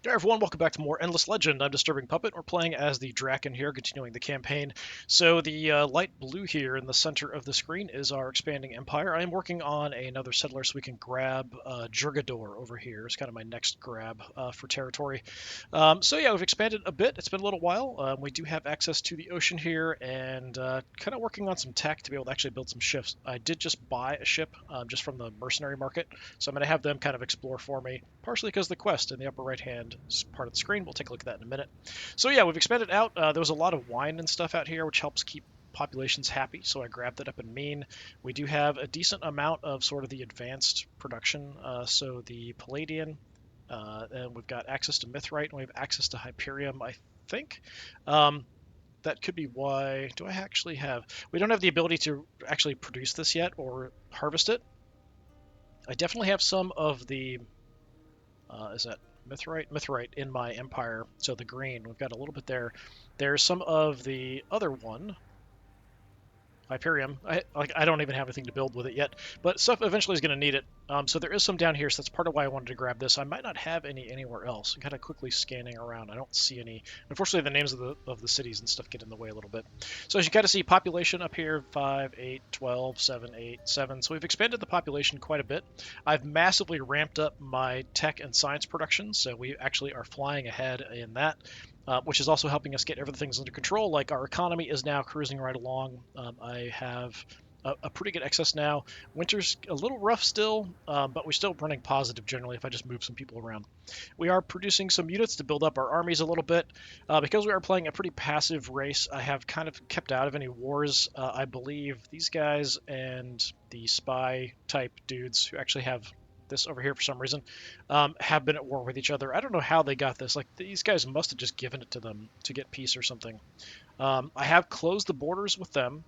Hey everyone, welcome back to more Endless Legend. I'm DisturbingPuppet. We're playing as the Drakken here, continuing the campaign. So the light blue here in the center of the screen is our expanding empire. I am working on another settler so we can grab Jurgador over here. It's kind of my next grab for territory. So yeah, we've expanded a bit. It's been a little while. We do have access to the ocean here and kind of working on some tech to be able to actually build some ships. I did just buy a ship just from the mercenary market, so I'm going to have them kind of explore for me, partially because the quest in the upper right hand part of the screen. We'll take a look at that in a minute. So yeah, we've expanded out. There was a lot of wine and stuff out here, which helps keep populations happy, so I grabbed that up in Mean. We do have a decent amount of sort of the advanced production, so the Palladian, and we've got access to Mithrite, and we have access to Hyperium, I think. That could be why. Do I actually have? We don't have the ability to actually produce this yet or harvest it. I definitely have some of the is that Mithrite? Mithrite in my empire. So the green, we've got a little bit there. There's some of the other one, Hyperium. I don't even have anything to build with it yet, but stuff eventually is going to need it. So there is some down here, so that's part of why I wanted to grab this. I might not have any anywhere else. I'm kind of quickly scanning around. I don't see any. Unfortunately, the names of the cities and stuff get in the way a little bit. So as you kind of see, population up here, 5, 8, 12, 7, 8, 7. So we've expanded the population quite a bit. I've massively ramped up my tech and science production, so we actually are flying ahead in that. Which is also helping us get everything under control. Like our economy is now cruising right along. I have a pretty good excess now. Winter's a little rough still, but we're still running positive generally if I just move some people around. We are producing some units to build up our armies a little bit. Because we are playing a pretty passive race, I have kind of kept out of any wars. I believe these guys and the spy type dudes who actually have this over here for some reason, have been at war with each other. I don't know how they got this. Like, these guys must have just given it to them to get peace or something. I have closed the borders with them.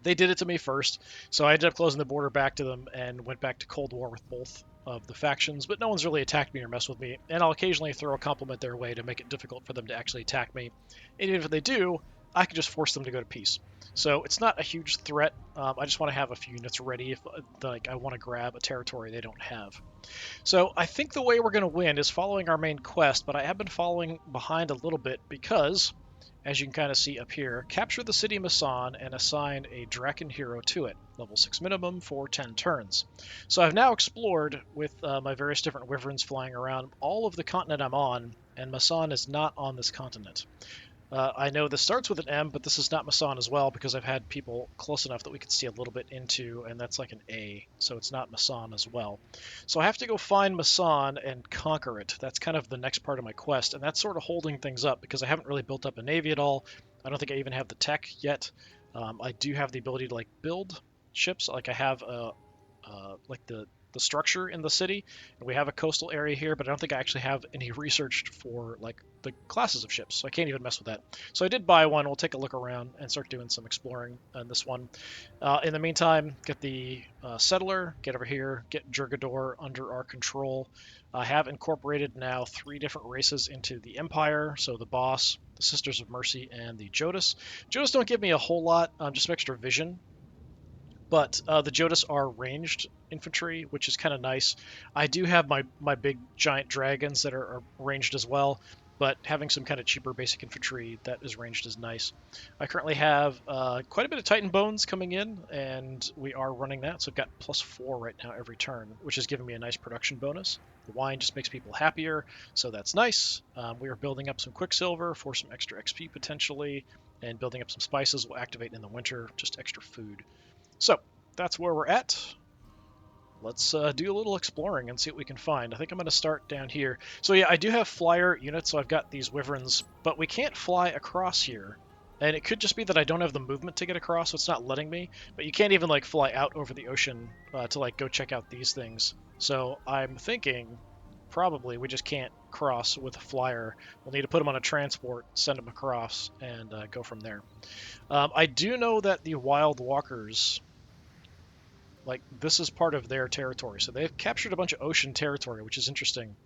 They did it to me first, so I ended up closing the border back to them and went back to Cold War with both of the factions, but no one's really attacked me or messed with me, and I'll occasionally throw a compliment their way to make it difficult for them to actually attack me. And even if they do, I can just force them to go to peace. So it's not a huge threat. I just want to have a few units ready if like I want to grab a territory they don't have. So I think the way we're going to win is following our main quest, but I have been following behind a little bit because, as you can kind of see up here, capture the city Masan and assign a Drakken hero to it, level 6 minimum for 10 turns. So I've now explored with my various different wyverns flying around all of the continent I'm on, and Masan is not on this continent. I know this starts with an M, but this is not Masan as well because I've had people close enough that we could see a little bit into, and that's like an A, so it's not Masan as well. So I have to go find Masan and conquer it. That's kind of the next part of my quest, and that's sort of holding things up because I haven't really built up a navy at all. I don't think I even have the tech yet. I do have the ability to like build ships. Like I have like the structure in the city, and we have a coastal area here, but I don't think I actually have any researched for like the classes of ships, so I can't even mess with that. So I did buy one. We'll take a look around and start doing some exploring on this one. In the meantime, get the settler, get over here, get Jurgador under our control. I have incorporated now 3 different races into the Empire, so the Boss, the Sisters of Mercy, and the Jodas. Jodas don't give me a whole lot, just some extra vision, but the Jodas are ranged infantry, which is kind of nice. I do have my big giant dragons that are ranged as well, but having some kind of cheaper basic infantry that is ranged is nice. I currently have quite a bit of Titan Bones coming in, and we are running that, so I've got +4 right now every turn, which is giving me a nice production bonus. The wine just makes people happier, so that's nice. We are building up some Quicksilver for some extra XP potentially, and building up some spices will activate in the winter, just extra food. So that's where we're at. Let's do a little exploring and see what we can find. I think I'm going to start down here. So yeah, I do have flyer units, so I've got these wyverns, but we can't fly across here. And it could just be that I don't have the movement to get across, so it's not letting me. But you can't even like fly out over the ocean to like go check out these things. So I'm thinking probably we just can't cross with a flyer. We'll need to put them on a transport, send them across, and go from there. I do know that the Wild Walkers, like, this is part of their territory. So they've captured a bunch of ocean territory, which is interesting.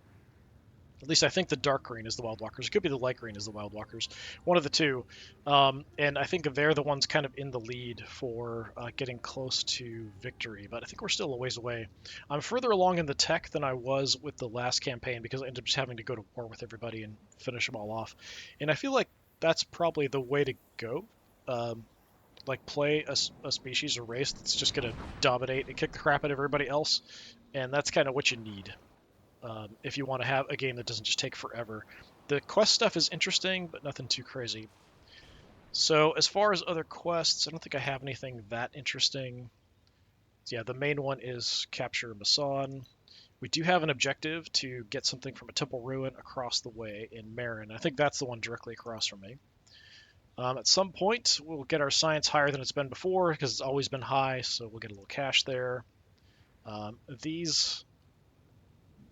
At least I think the dark green is the Wild Walkers. It could be the light green is the Wild Walkers. One of the two. And I think they're the ones kind of in the lead for getting close to victory. But I think we're still a ways away. I'm further along in the tech than I was with the last campaign because I ended up just having to go to war with everybody and finish them all off. And I feel like that's probably the way to go. Like play a species or race that's just going to dominate and kick the crap out of everybody else. And that's kind of what you need. If you want to have a game that doesn't just take forever. The quest stuff is interesting, but nothing too crazy. So as far as other quests, I don't think I have anything that interesting. So yeah, the main one is capture Masan. We do have an objective to get something from a temple ruin across the way in Marin. I think that's the one directly across from me. At some point, we'll get our science higher than it's been before, because it's always been high, so we'll get a little cash there. These...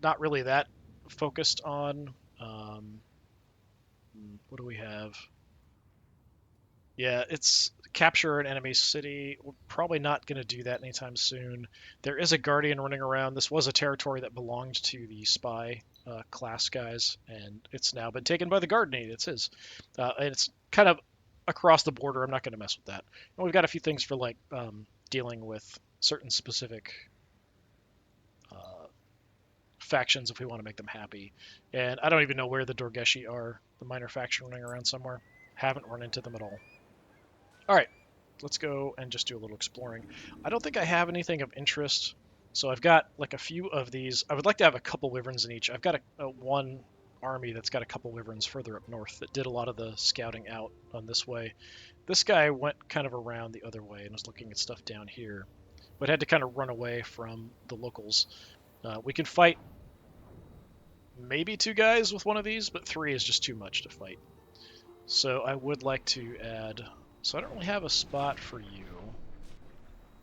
not really that focused on. What do we have? Yeah, it's capture an enemy city. We're probably not going to do that anytime soon. There is a guardian running around. This was a territory that belonged to the spy class guys, and it's now been taken by the guardian. It's his. And it's kind of across the border. I'm not going to mess with that. And we've got a few things for like dealing with certain specific factions if we want to make them happy. And I don't even know where the Dorgeshi are, the minor faction running around somewhere. Haven't run into them at all. Alright, let's go and just do a little exploring. I don't think I have anything of interest, so I've got like a few of these. I would like to have a couple wyverns in each. I've got one army that's got a couple wyverns further up north that did a lot of the scouting out on this way. This guy went kind of around the other way and was looking at stuff down here, but had to kind of run away from the locals. We can fight maybe 2 guys with one of these, but 3 is just too much to fight. So I would like to add... So I don't really have a spot for you.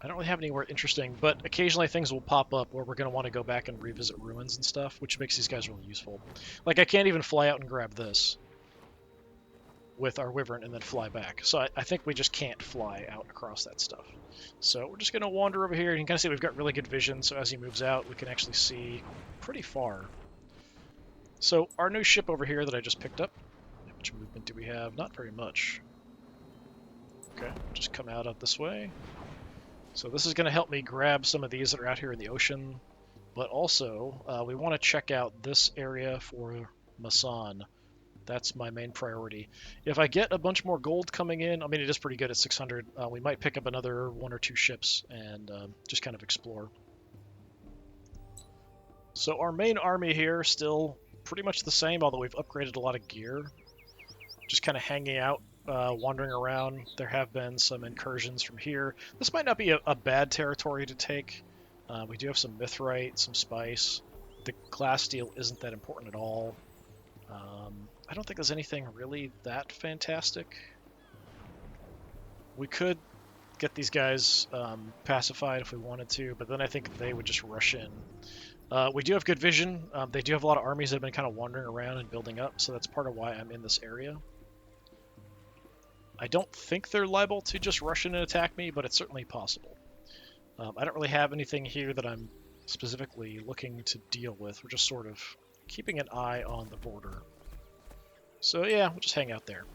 I don't really have anywhere interesting, but occasionally things will pop up where we're going to want to go back and revisit ruins and stuff, which makes these guys really useful. Like, I can't even fly out and grab this with our wyvern and then fly back. So I think we just can't fly out across that stuff. So we're just going to wander over here. You can kind of see we've got really good vision, so as he moves out, we can actually see pretty far. So our new ship over here that I just picked up, how much movement do we have? Not very much. Okay, just come out up this way. So this is going to help me grab some of these that are out here in the ocean, but also we want to check out this area for Masan. That's my main priority. If I get a bunch more gold coming in, I mean it is pretty good at 600, we might pick up another 1 or 2 ships and just kind of explore. So our main army here still pretty much the same, although we've upgraded a lot of gear. Just kind of hanging out, wandering around. There have been some incursions from here. This might not be a bad territory to take. We do have some mithrite, some spice. The glass steel isn't that important at all. I don't think there's anything really that fantastic. We could get these guys pacified if we wanted to, but then I think they would just rush in. We do have good vision. They do have a lot of armies that have been kind of wandering around and building up, so that's part of why I'm in this area. I don't think they're liable to just rush in and attack me, but it's certainly possible. I don't really have anything here that I'm specifically looking to deal with. We're just sort of keeping an eye on the border. So yeah, we'll just hang out there.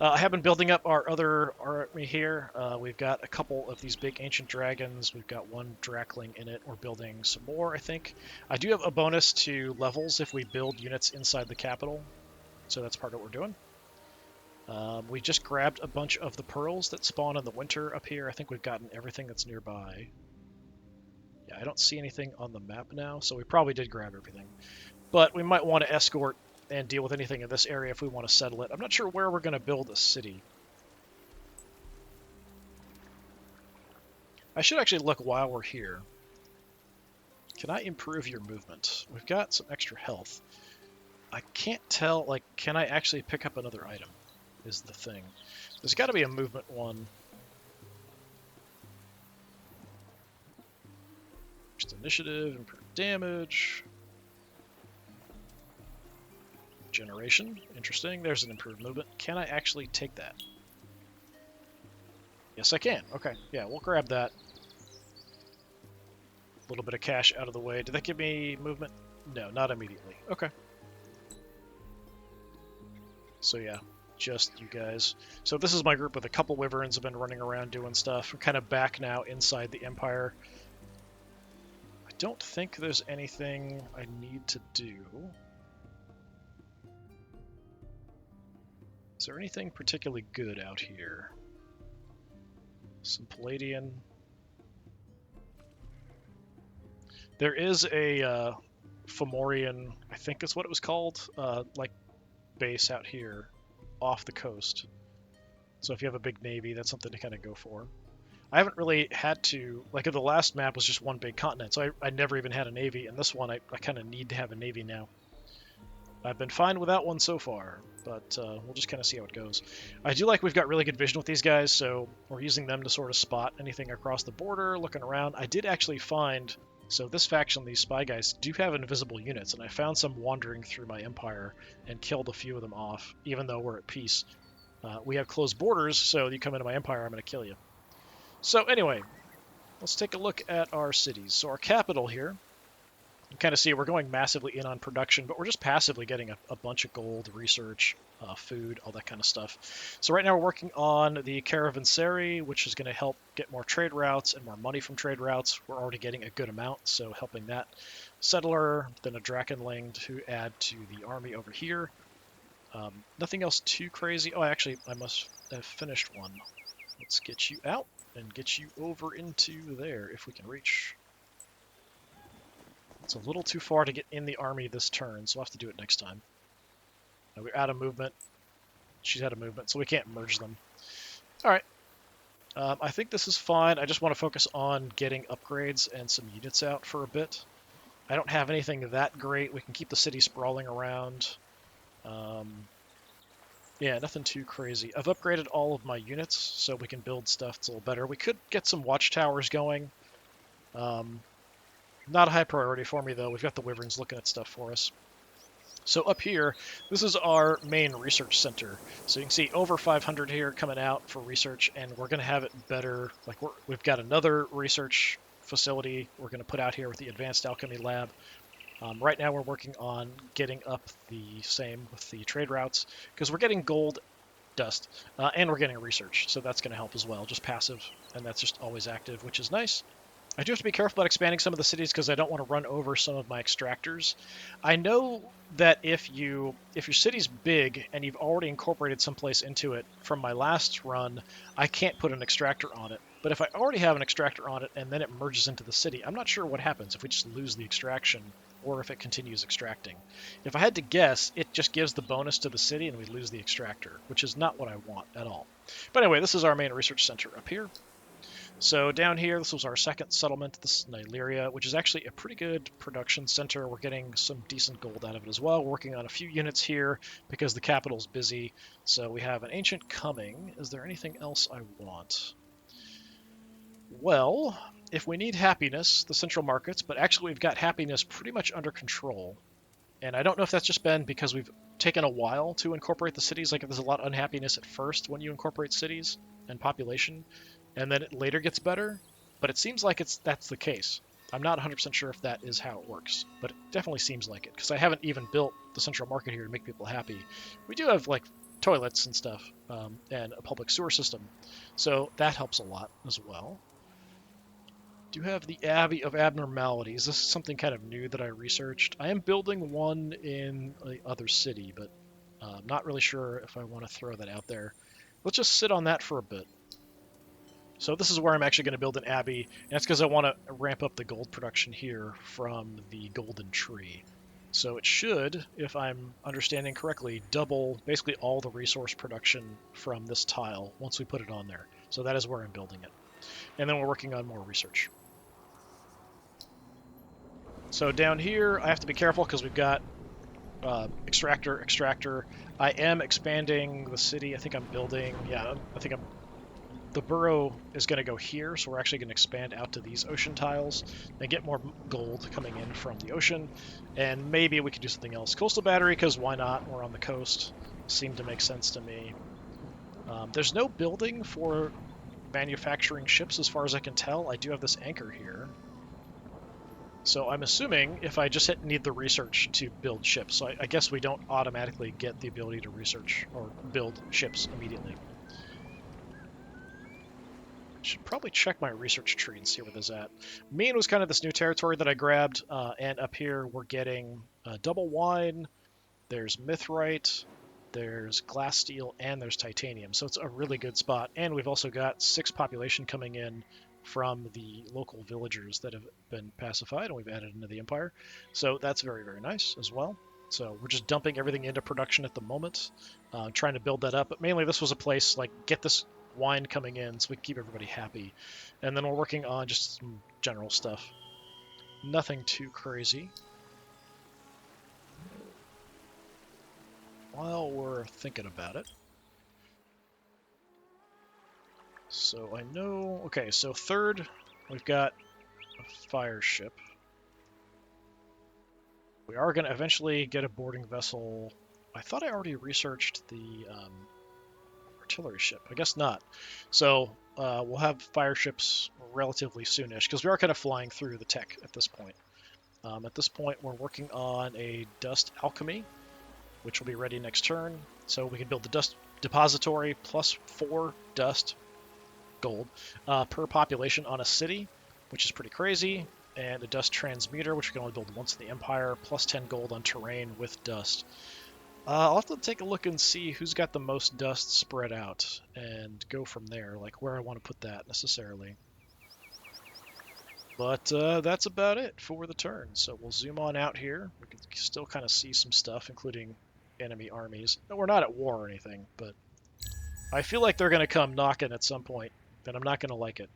I have been building up our other army here. We've got a couple of these big ancient dragons. We've got 1 Drakkling in it. We're building some more, I think. I do have a bonus to levels if we build units inside the capital, so that's part of what we're doing. We just grabbed a bunch of the pearls that spawn in the winter up here. I think we've gotten everything that's nearby. Yeah, I don't see anything on the map now, so we probably did grab everything. But we might want to escort and deal with anything in this area if we want to settle it. I'm not sure where we're going to build a city. I should actually look while we're here. Can I improve your movement? We've got some extra health. I can't tell, like, can I actually pick up another item? Is the thing. There's got to be a movement one. Just initiative, improve damage. Generation, interesting. There's an improved movement. Can I actually take that? Yes, I can. Okay, yeah, we'll grab that. A little bit of cash out of the way. Did that give me movement? No, not immediately. Okay. So yeah, just you guys. So this is my group with a couple wyverns have been running around doing stuff. We're kind of back now inside the Empire. I don't think there's anything I need to do. Is there anything particularly good out here? Some Palladian. There is a Fomorian, I think is what it was called, like base out here off the coast. So if you have a big navy, that's something to kind of go for. I haven't really had to, like the last map was just one big continent, so I never even had a navy, and this one I kind of need to have a navy now. I've been fine without one so far, but we'll just kind of see how it goes. I do like we've got really good vision with these guys, so we're using them to sort of spot anything across the border, looking around. I did actually find, so this faction, these spy guys, do have invisible units, and I found some wandering through my empire and killed a few of them off, even though we're at peace. We have closed borders, so you come into my empire, I'm going to kill you. So anyway, let's take a look at our cities. So our capital here, you kind of see we're going massively in on production, but we're just passively getting a bunch of gold, research, food, all that kind of stuff. So right now we're working on the Caravanserai, which is going to help get more trade routes and more money from trade routes. We're already getting a good amount, so helping that. Settler, then a Drakkenling to add to the army over here. Nothing else too crazy. Oh, actually, I must have finished one. Let's get you out and get you over into there if we can reach. It's a little too far to get in the army this turn, so we'll have to do it next time. We're out of movement. She's out of movement, so we can't merge them. Alright. I think this is fine. I just want to focus on getting upgrades and some units out for a bit. I don't have anything that great. We can keep the city sprawling around. Yeah, nothing too crazy. I've upgraded all of my units, so we can build stuff that's a little better. We could get some watchtowers going. Not a high priority for me, though. We've got the wyverns looking at stuff for us. So up here, this is our main research center. So you can see over 500 here coming out for research, and we're going to have it better. Like we've got another research facility we're going to put out here with the Advanced Alchemy Lab. Right now we're working on getting up the same with the trade routes, because we're getting gold dust, and we're getting research, so that's going to help as well, just passive, and that's just always active, which is nice. I do have to be careful about expanding some of the cities because I don't want to run over some of my extractors. I know that if your city's big and you've already incorporated someplace into it, from my last run, I can't put an extractor on it. But if I already have an extractor on it and then it merges into the city, I'm not sure what happens if we just lose the extraction or if it continues extracting. If I had to guess, it just gives the bonus to the city and we lose the extractor, which is not what I want at all. But anyway, this is our main research center up here. So down here, this was our second settlement. This is Nyleria, which is actually a pretty good production center. We're getting some decent gold out of it as well. We're working on a few units here because the capital's busy. So we have an ancient coming. Is there anything else I want? Well, if we need happiness, the central markets, but actually we've got happiness pretty much under control. And I don't know if that's just been because we've taken a while to incorporate the cities. Like if there's a lot of unhappiness at first when you incorporate cities and population, and then it later gets better, but it seems like that's the case. I'm not 100% sure if that is how it works, but it definitely seems like it, because I haven't even built the central market here to make people happy. We do have, like, toilets and stuff, and a public sewer system, so that helps a lot as well. Do have the Abbey of Abnormalities. This is something kind of new that I researched. I am building one in the other city, but I'm not really sure if I want to throw that out there. Let's just sit on that for a bit. So this is where I'm actually going to build an abbey, and that's because I want to ramp up the gold production here from the golden tree. So it should, if I'm understanding correctly, double basically all the resource production from this tile once we put it on there. So that is where I'm building it. And then we're working on more research. So down here, I have to be careful because we've got extractor. I am expanding the city. I think I'm building, the borough is going to go here, so we're actually going to expand out to these ocean tiles and get more gold coming in from the ocean, and maybe we could do something else. Coastal battery, because why not? We're on the coast. Seemed to make sense to me. There's no building for manufacturing ships as far as I can tell. I do have this anchor here. So I'm assuming if I just need the research to build ships, so I guess we don't automatically get the ability to research or build ships immediately. Should probably check my research tree and see where this is at. Maine was kind of this new territory that I grabbed, and up here we're getting double wine, there's mithrite, there's glass steel, and there's titanium. So it's a really good spot. And we've also got 6 population coming in from the local villagers that have been pacified and we've added into the empire. So that's very, very nice as well. So we're just dumping everything into production at the moment, trying to build that up. But mainly this was a place like get this wine coming in so we can keep everybody happy. And then we're working on just some general stuff. Nothing too crazy. While we're thinking about it. So I know... Okay, so third, we've got a fire ship. We are going to eventually get a boarding vessel. I thought I already researched the artillery ship. I guess not. So we'll have fire ships relatively soonish, because we are kind of flying through the tech at this point. At this point, we're working on a dust alchemy, which will be ready next turn. So we can build the dust depository plus 4 dust gold per population on a city, which is pretty crazy, and a dust transmuter, which we can only build once in the Empire, plus 10 gold on terrain with dust. I'll have to take a look and see who's got the most dust spread out, and go from there, like where I want to put that necessarily. But that's about it for the turn, so we'll zoom on out here. We can still kind of see some stuff, including enemy armies. We're not at war or anything, but I feel like they're going to come knocking at some point, and I'm not going to like it.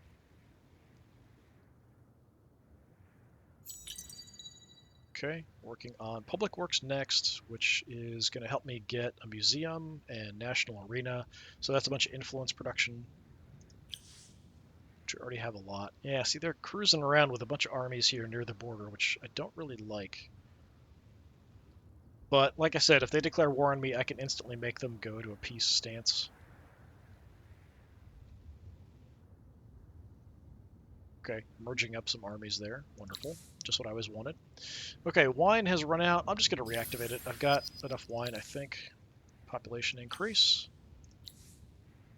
Okay, working on Public Works next, which is going to help me get a museum and national arena. So that's a bunch of influence production, which we already have a lot. Yeah, see, they're cruising around with a bunch of armies here near the border, which I don't really like. But like I said, if they declare war on me, I can instantly make them go to a peace stance. Okay, merging up some armies there. Wonderful. Just what I always wanted. Okay, wine has run out. I'm just going to reactivate it. I've got enough wine, I think. Population increase.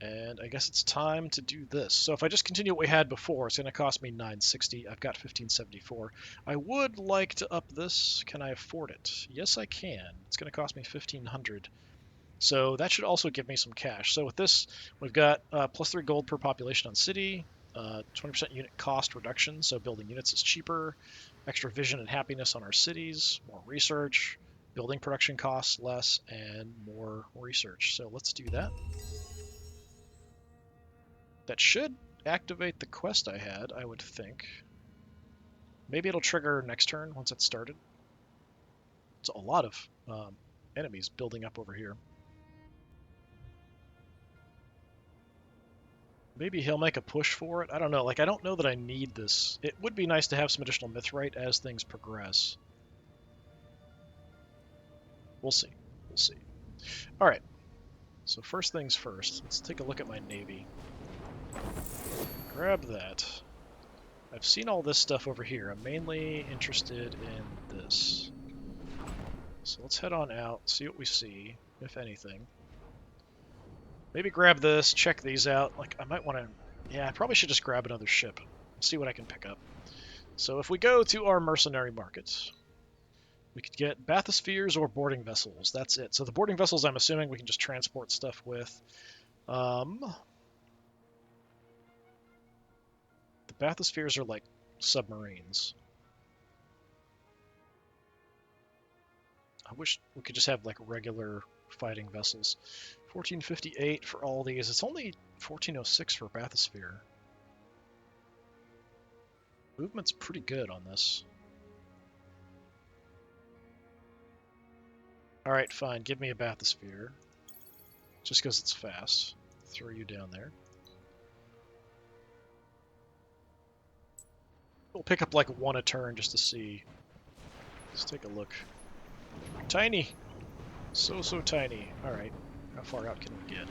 And I guess it's time to do this. So if I just continue what we had before, it's going to cost me 960. I've got 1574. I would like to up this. Can I afford it? Yes, I can. It's going to cost me 1500. So that should also give me some cash. So with this, we've got plus 3 gold per population on city, 20% unit cost reduction, so building units is cheaper, extra vision and happiness on our cities, more research, building production costs less, and more research. So let's do that. That should activate the quest I had, I would think. Maybe it'll trigger next turn once it's started. It's a lot of enemies building up over here. Maybe he'll make a push for it. I don't know. Like, I don't know that I need this. It would be nice to have some additional mithrite as things progress. We'll see. We'll see. All right. So first things first, let's take a look at my navy. Grab that. I've seen all this stuff over here. I'm mainly interested in this. So let's head on out, see what we see, if anything. Maybe grab this, check these out. Like, I might want to... Yeah, I probably should just grab another ship. See what I can pick up. So if we go to our mercenary markets, we could get bathyspheres or boarding vessels. That's it. So the boarding vessels, I'm assuming we can just transport stuff with. The bathyspheres are like submarines. I wish we could just have like regular fighting vessels. 1458 for all these. It's only 1406 for bathysphere. Movement's pretty good on this. Alright, fine. Give me a bathysphere. Just because it's fast. Throw you down there. We'll pick up like one a turn just to see. Let's take a look. Tiny! So tiny. Alright. How far out can we get?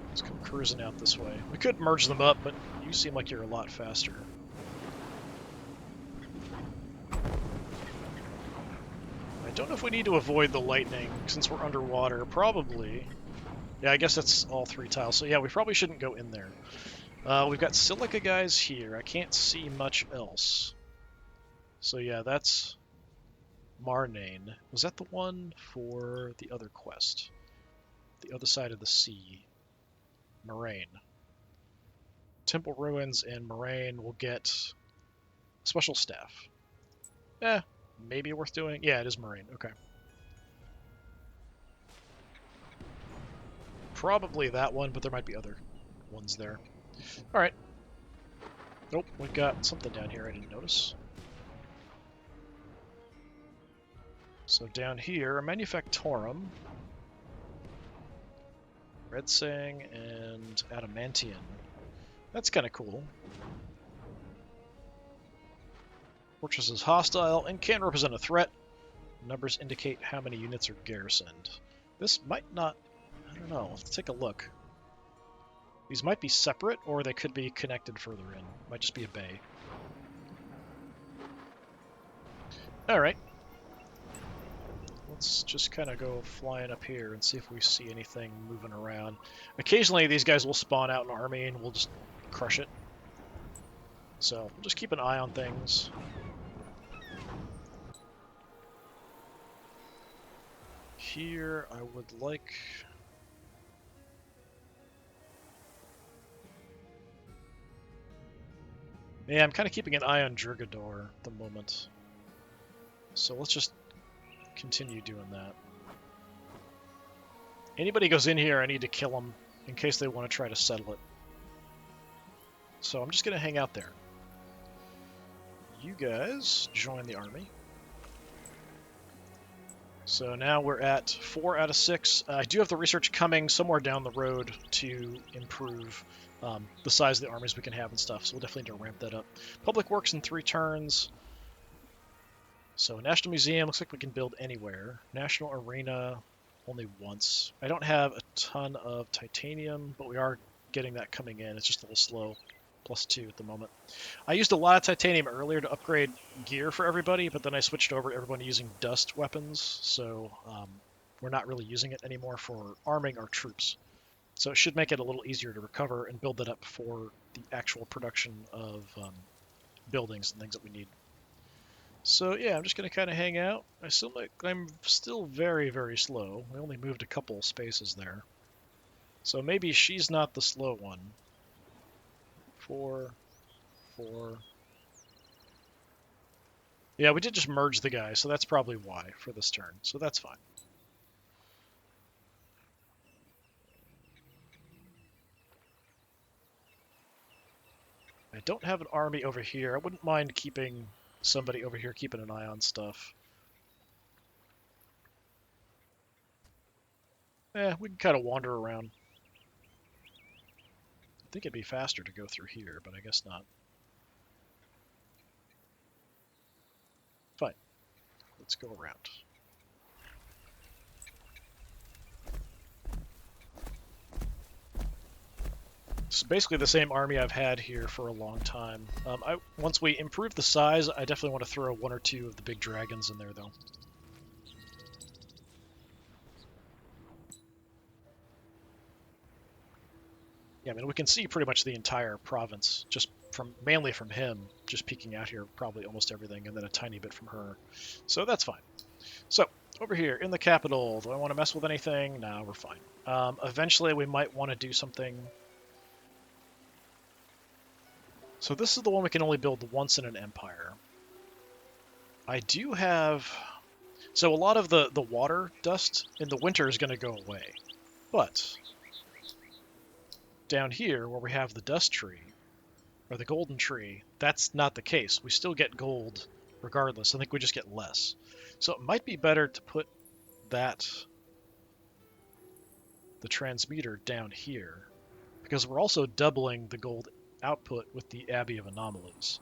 Let's come cruising out this way. We could merge them up, but you seem like you're a lot faster. I don't know if we need to avoid the lightning since we're underwater. Probably. Yeah, I guess that's all 3 tiles. So yeah, we probably shouldn't go in there. We've got silica guys here. I can't see much else. So yeah, that's Marnane. Was that the one for the other quest? The other side of the sea. Moraine. Temple Ruins and Moraine will get special staff. Maybe worth doing. Yeah, it is Moraine. Okay. Probably that one, but there might be other ones there. Alright. Nope, we've got something down here I didn't notice. So down here, a Manufactorum, Redsang, and Adamantian. That's kind of cool. Fortress is hostile and can represent a threat. Numbers indicate how many units are garrisoned. This might not... I don't know. Let's take a look. These might be separate, or they could be connected further in. Might just be a bay. Alright. Let's just kind of go flying up here and see if we see anything moving around. Occasionally these guys will spawn out an army and we'll just crush it. So we'll just keep an eye on things. Here I would like... Yeah, I'm kind of keeping an eye on Jurgador at the moment. So let's just continue doing that. Anybody goes in here, I need to kill them in case they want to try to settle it. So I'm just going to hang out there. You guys join the army. So now we're at 4 out of 6. I do have the research coming somewhere down the road to improve the size of the armies we can have and stuff, so we'll definitely need to ramp that up. Public Works in 3 turns. So National Museum, looks like we can build anywhere. National Arena, only once. I don't have a ton of titanium, but we are getting that coming in. It's just a little slow. +2 at the moment. I used a lot of titanium earlier to upgrade gear for everybody, but then I switched over to everyone using dust weapons, so we're not really using it anymore for arming our troops. So it should make it a little easier to recover and build that up for the actual production of buildings and things that we need. So yeah, I'm just going to kind of hang out. I'm still very, very slow. We only moved a couple spaces there. So maybe she's not the slow one. 4, 4. Yeah, we did just merge the guys, so that's probably why for this turn. So that's fine. I don't have an army over here. I wouldn't mind keeping somebody over here keeping an eye on stuff. We can kind of wander around. I think it'd be faster to go through here, but I guess not. Fine. Let's go around. It's basically the same army I've had here for a long time. Once we improve the size, I definitely want to throw 1 or 2 of the big dragons in there, though. Yeah, I mean, we can see pretty much the entire province, just mainly from him, just peeking out here, probably almost everything, and then a tiny bit from her. So that's fine. So, over here, in the capital, do I want to mess with anything? No, we're fine. Eventually, we might want to do something. So this is the one we can only build once in an empire. I do have... So a lot of the water dust in the winter is going to go away. But down here, where we have the dust tree, or the golden tree, that's not the case. We still get gold regardless. I think we just get less. So it might be better to put the transmitter down here, because we're also doubling the gold output with the Abbey of Anomalies.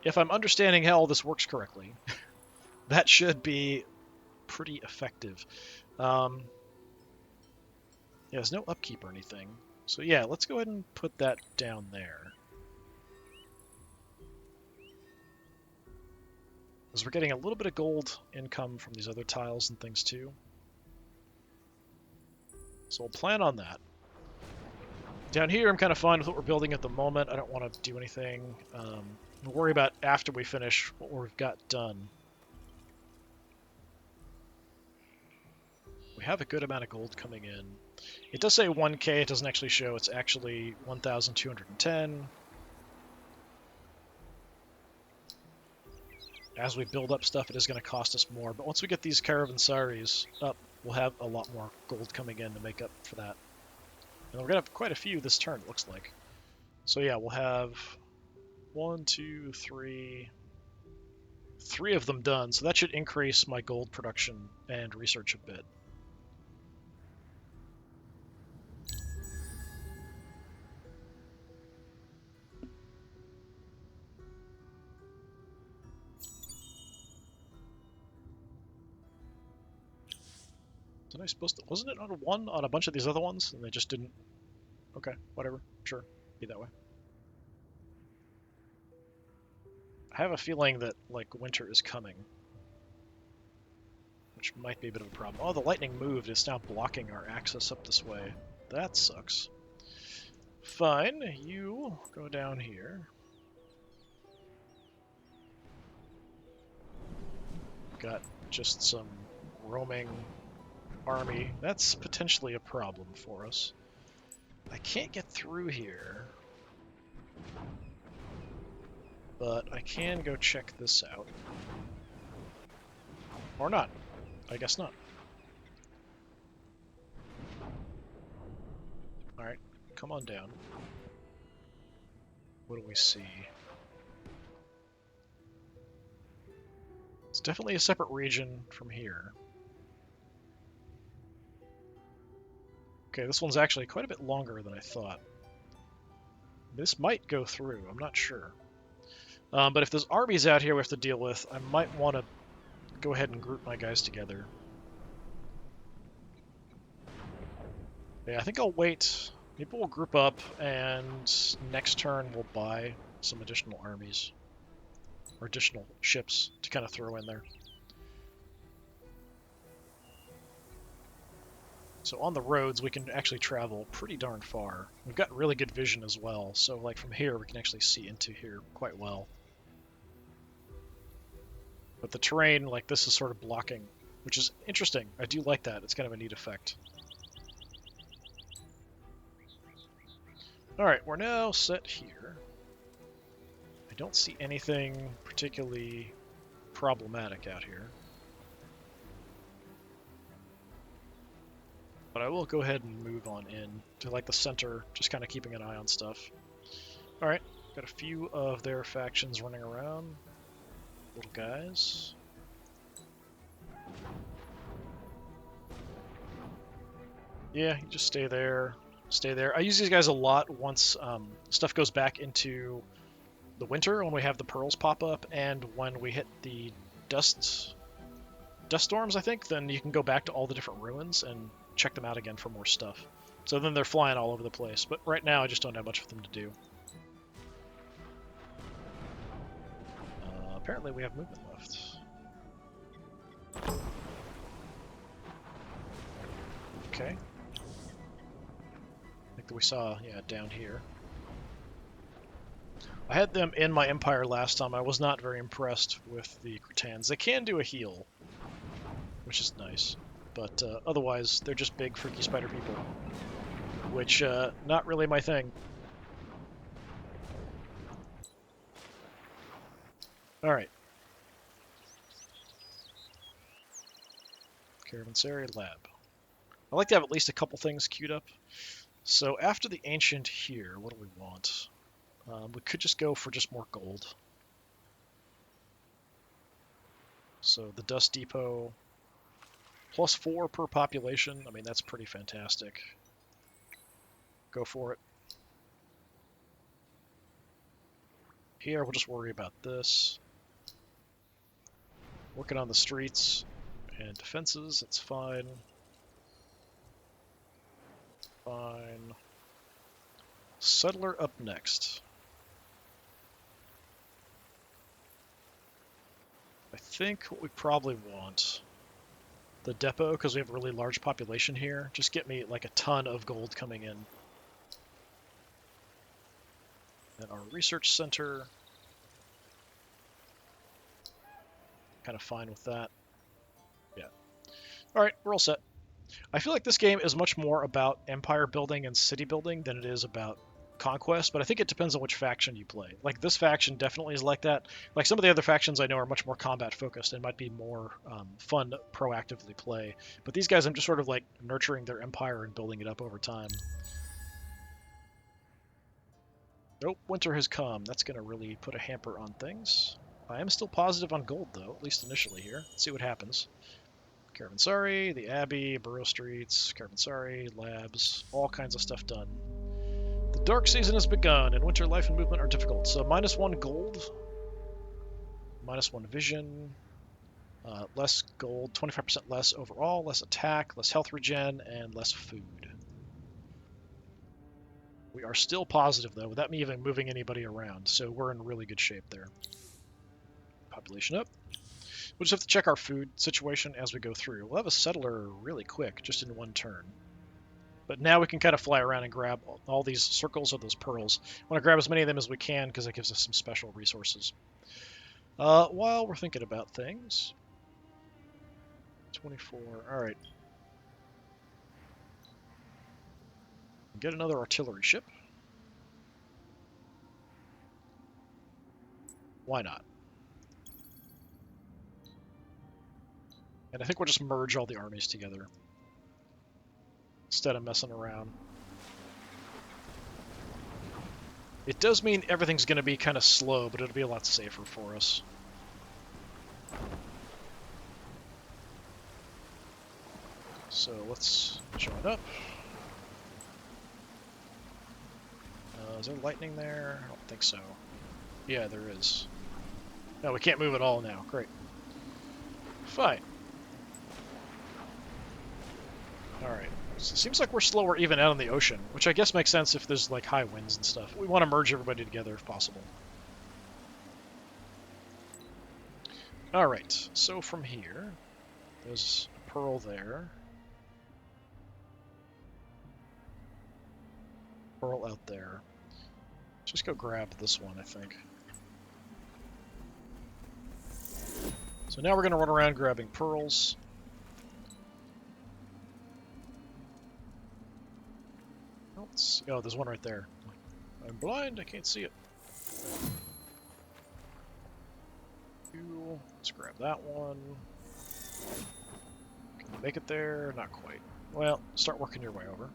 If I'm understanding how all this works correctly, that should be pretty effective. Yeah, there's no upkeep or anything. So yeah, let's go ahead and put that down there. Because we're getting a little bit of gold income from these other tiles and things too. So we'll plan on that. Down here, I'm kind of fine with what we're building at the moment. I don't want to do anything. We'll worry about after we finish what we've got done. We have a good amount of gold coming in. It does say 1K, it doesn't actually show. It's actually 1,210. As we build up stuff, it is going to cost us more. But once we get these caravansaries up, we'll have a lot more gold coming in to make up for that. And we're going to have quite a few this turn, it looks like. So yeah, we'll have 1, 2, 3... 3 of them done. So that should increase my gold production and research a bit. Wasn't I supposed to... Wasn't it on a 1 on a bunch of these other ones? And they just didn't... Okay, whatever. Sure. Be that way. I have a feeling that, like, winter is coming. Which might be a bit of a problem. Oh, the lightning moved. It's now blocking our access up this way. That sucks. Fine. You go down here. Got just some roaming army. That's potentially a problem for us. I can't get through here. But I can go check this out. Or not. I guess not. Alright, come on down. What do we see? It's definitely a separate region from here. Okay, this one's actually quite a bit longer than I thought. This might go through, I'm not sure. But if there's armies out here we have to deal with, I might want to go ahead and group my guys together. Yeah, I think I'll wait. Maybe we'll group up, and next turn we'll buy some additional armies. Or additional ships to kind of throw in there. So on the roads, we can actually travel pretty darn far. We've got really good vision as well, so like from here we can actually see into here quite well. But the terrain, like this, is sort of blocking, which is interesting. I do like that. It's kind of a neat effect. Alright, we're now set here. I don't see anything particularly problematic out here. But I will go ahead and move on in to like the center, just kind of keeping an eye on stuff. Alright, got a few of their factions running around. Little guys. Yeah, you just stay there. Stay there. I use these guys a lot once stuff goes back into the winter, when we have the pearls pop up, and when we hit the dust storms, I think, then you can go back to all the different ruins and check them out again for more stuff. So then they're flying all over the place. But right now I just don't have much for them to do. Apparently we have movement left. Okay. I think that we saw, yeah, down here. I had them in my empire last time. I was not very impressed with the Cretans. They can do a heal, which is nice. But otherwise, they're just big, freaky spider people. Which, not really my thing. Alright. Caravanserai Lab. I like to have at least a couple things queued up. So after the Ancient here, what do we want? We could just go for just more gold. So the Dust Depot, +4 per population. I mean, that's pretty fantastic. Go for it. Here, we'll just worry about this. Working on the streets and defenses, it's fine. Fine. Settler up next. I think what we probably want, the depot, because we have a really large population here, just get me like a ton of gold coming in. And our research center, kind of fine with that. Yeah. All right, we're all set. I feel like this game is much more about empire building and city building than it is about conquest, but I think it depends on which faction you play. Like, this faction definitely is like that. Like, some of the other factions I know are much more combat focused and might be more fun to proactively play. But these guys, I'm just sort of like nurturing their empire and building it up over time. Nope, winter has come. That's going to really put a hamper on things. I am still positive on gold, though, at least initially here. Let's see what happens. Caravansary, the Abbey, Borough Streets, Caravansary, Labs, all kinds of stuff done. The dark season has begun, and winter life and movement are difficult. So -1 gold, -1 vision, less gold, 25% less overall, less attack, less health regen, and less food. We are still positive, though, without me even moving anybody around, so we're in really good shape there. Population up. We'll just have to check our food situation as we go through. We'll have a settler really quick, just in one turn. But now we can kind of fly around and grab all these circles of those pearls. I want to grab as many of them as we can because it gives us some special resources. While we're thinking about things... 24, alright. Get another artillery ship. Why not? And I think we'll just merge all the armies together instead of messing around. It does mean everything's going to be kind of slow, but it'll be a lot safer for us. So let's join up. Is there lightning there? I don't think so. Yeah, there is. No, we can't move at all now. Great. Fine. Alright. So it seems like we're slower even out on the ocean, which I guess makes sense if there's like high winds and stuff. We want to merge everybody together if possible. Alright, so from here, there's a pearl there. Pearl out there. Just go grab this one, I think. So now we're going to run around grabbing pearls. Oh, there's one right there. I'm blind, I can't see it. Let's grab that one. Can you make it there? Not quite. Well, start working your way over.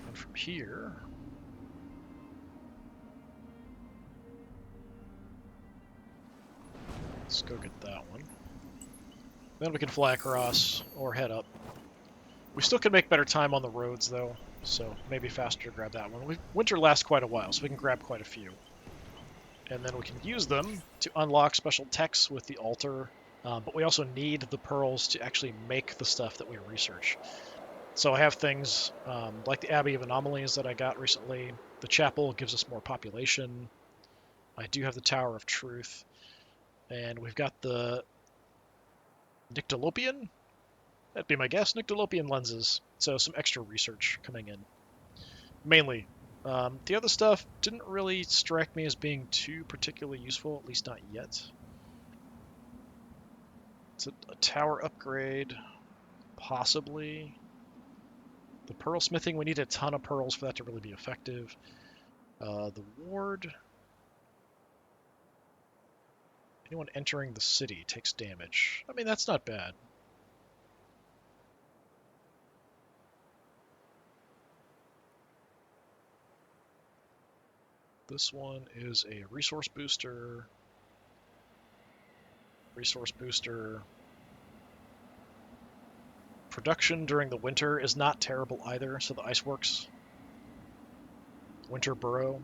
And from here... let's go get that one. Then we can fly across or head up. We still can make better time on the roads, though, so maybe faster to grab that one. Winter lasts quite a while, so we can grab quite a few. And then we can use them to unlock special techs with the altar, but we also need the pearls to actually make the stuff that we research. So I have things like the Abbey of Anomalies that I got recently. The chapel gives us more population. I do have the Tower of Truth. And we've got the Nyctalopian. That'd be my guess. Nyctalopian lenses. So some extra research coming in. Mainly. The other stuff didn't really strike me as being too particularly useful, at least not yet. It's a tower upgrade. Possibly. The pearl smithing, we need a ton of pearls for that to really be effective. The ward... anyone entering the city takes damage. I mean, that's not bad. This one is a resource booster. Resource booster. Production during the winter is not terrible either, so the ice works. Winter burrow.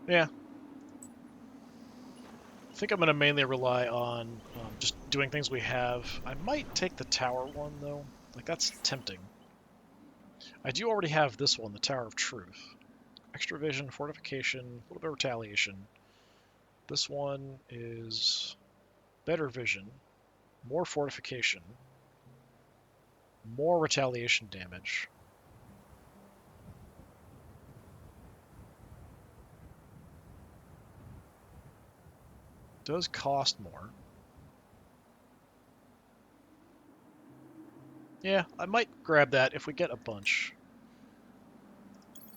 Yeah. I think I'm going to mainly rely on just doing things we have. I might take the tower one, though. Like, that's tempting. I do already have this one, the Tower of Truth. extra vision, fortification, a little bit of retaliation. This one is better vision, more fortification, more retaliation damage. Does cost more. Yeah, I might grab that if we get a bunch.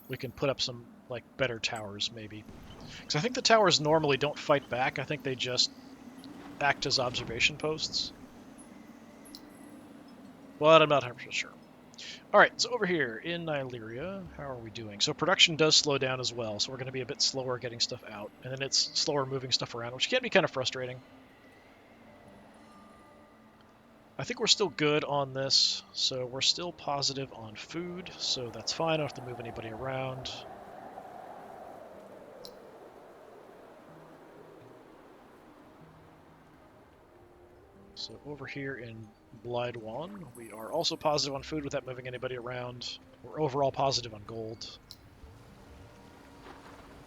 We can put up some, like, better towers, maybe. Because I think the towers normally don't fight back. I think they just act as observation posts. But I'm not 100% sure. Alright, so over here in Nyleria, how are we doing? So production does slow down as well, so we're going to be a bit slower getting stuff out. And then it's slower moving stuff around, which can be kind of frustrating. I think we're still good on this, so we're still positive on food, so that's fine. I don't have to move anybody around. So over here in Blydwan, we are also positive on food without moving anybody around. We're overall positive on gold.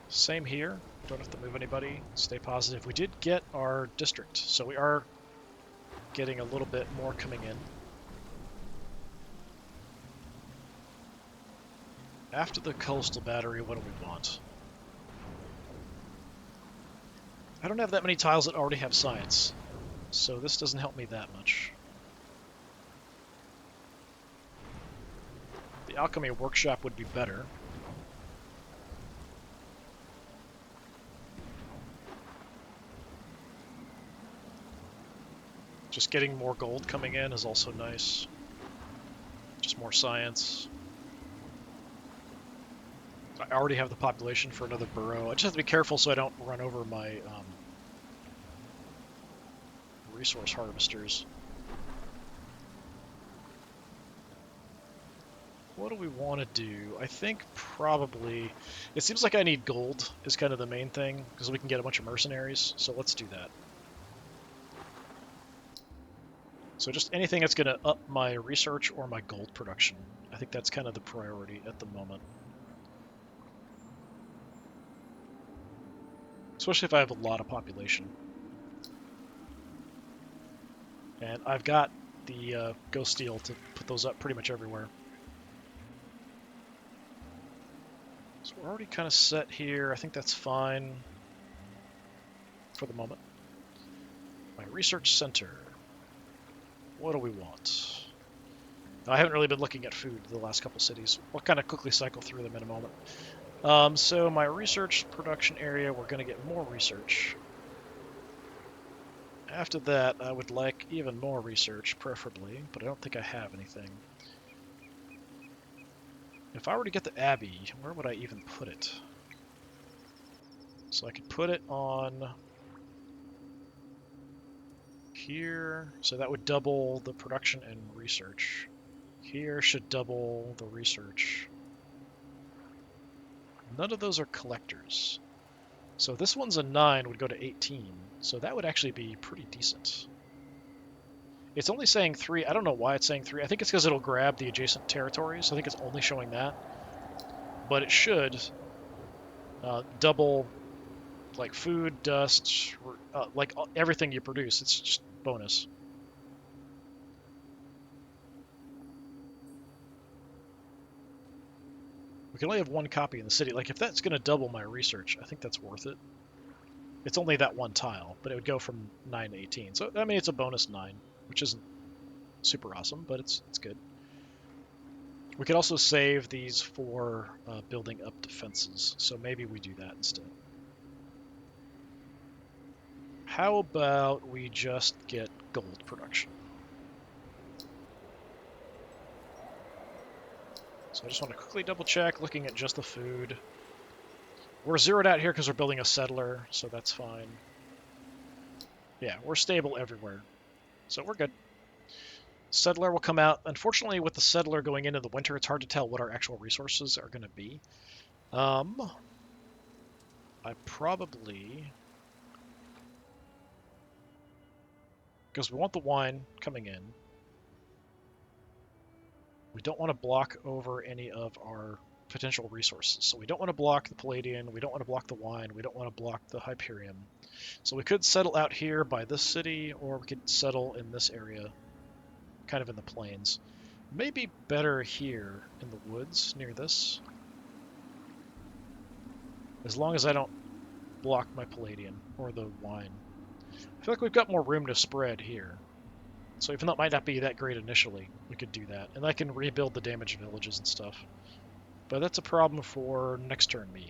Same here. Don't have to move anybody. Stay positive. We did get our district, so we are getting a little bit more coming in. After the coastal battery, what do we want? I don't have that many tiles that already have science, so this doesn't help me that much. The alchemy workshop would be better. Just getting more gold coming in is also nice. Just more science. I already have the population for another burrow. I just have to be careful so I don't run over my resource harvesters. What do we want to do? I think probably... It seems like I need gold is kind of the main thing, because we can get a bunch of mercenaries, so let's do that. So just anything that's going to up my research or my gold production. I think that's kind of the priority at the moment. Especially if I have a lot of population. And I've got the ghost steel to put those up pretty much everywhere. So we're already kind of set here. I think that's fine for the moment. My research center. What do we want? I haven't really been looking at food the last couple cities. We'll kind of quickly cycle through them in a moment. So my research production area, we're going to get more research. After that, I would like even more research, preferably, but I don't think I have anything. If I were to get the Abbey, where would I even put it? So I could put it on here, so that would double the production and research. Here should double the research. None of those are collectors. So this one's a 9, would go to 18, so that would actually be pretty decent. It's only saying 3. I don't know why it's saying 3. I think it's because it'll grab the adjacent territories. I think it's only showing that. But it should double, like, food, dust, like everything you produce. It's just bonus. We can only have one copy in the city. Like, if that's going to double my research, I think that's worth it. It's only that one tile, but it would go from 9 to 18. So, I mean, it's a bonus 9, which isn't super awesome, but it's good. We could also save these for building up defenses, so maybe we do that instead. How about we just get gold production? So I just want to quickly double check, looking at just the food. We're zeroed out here because we're building a settler, so that's fine. Yeah, we're stable everywhere, so we're good. Settler will come out. Unfortunately, with the settler going into the winter, it's hard to tell what our actual resources are going to be. I probably... Because we want the wine coming in. We don't want to block over any of our potential resources. So we don't want to block the Palladian, we don't want to block the wine, we don't want to block the Hyperion. So we could settle out here by this city, or we could settle in this area, kind of in the plains. Maybe better here in the woods near this, as long as I don't block my Palladian or the wine. I feel like we've got more room to spread here. So even though it might not be that great initially, we could do that. And I can rebuild the damaged villages and stuff. But that's a problem for next turn me.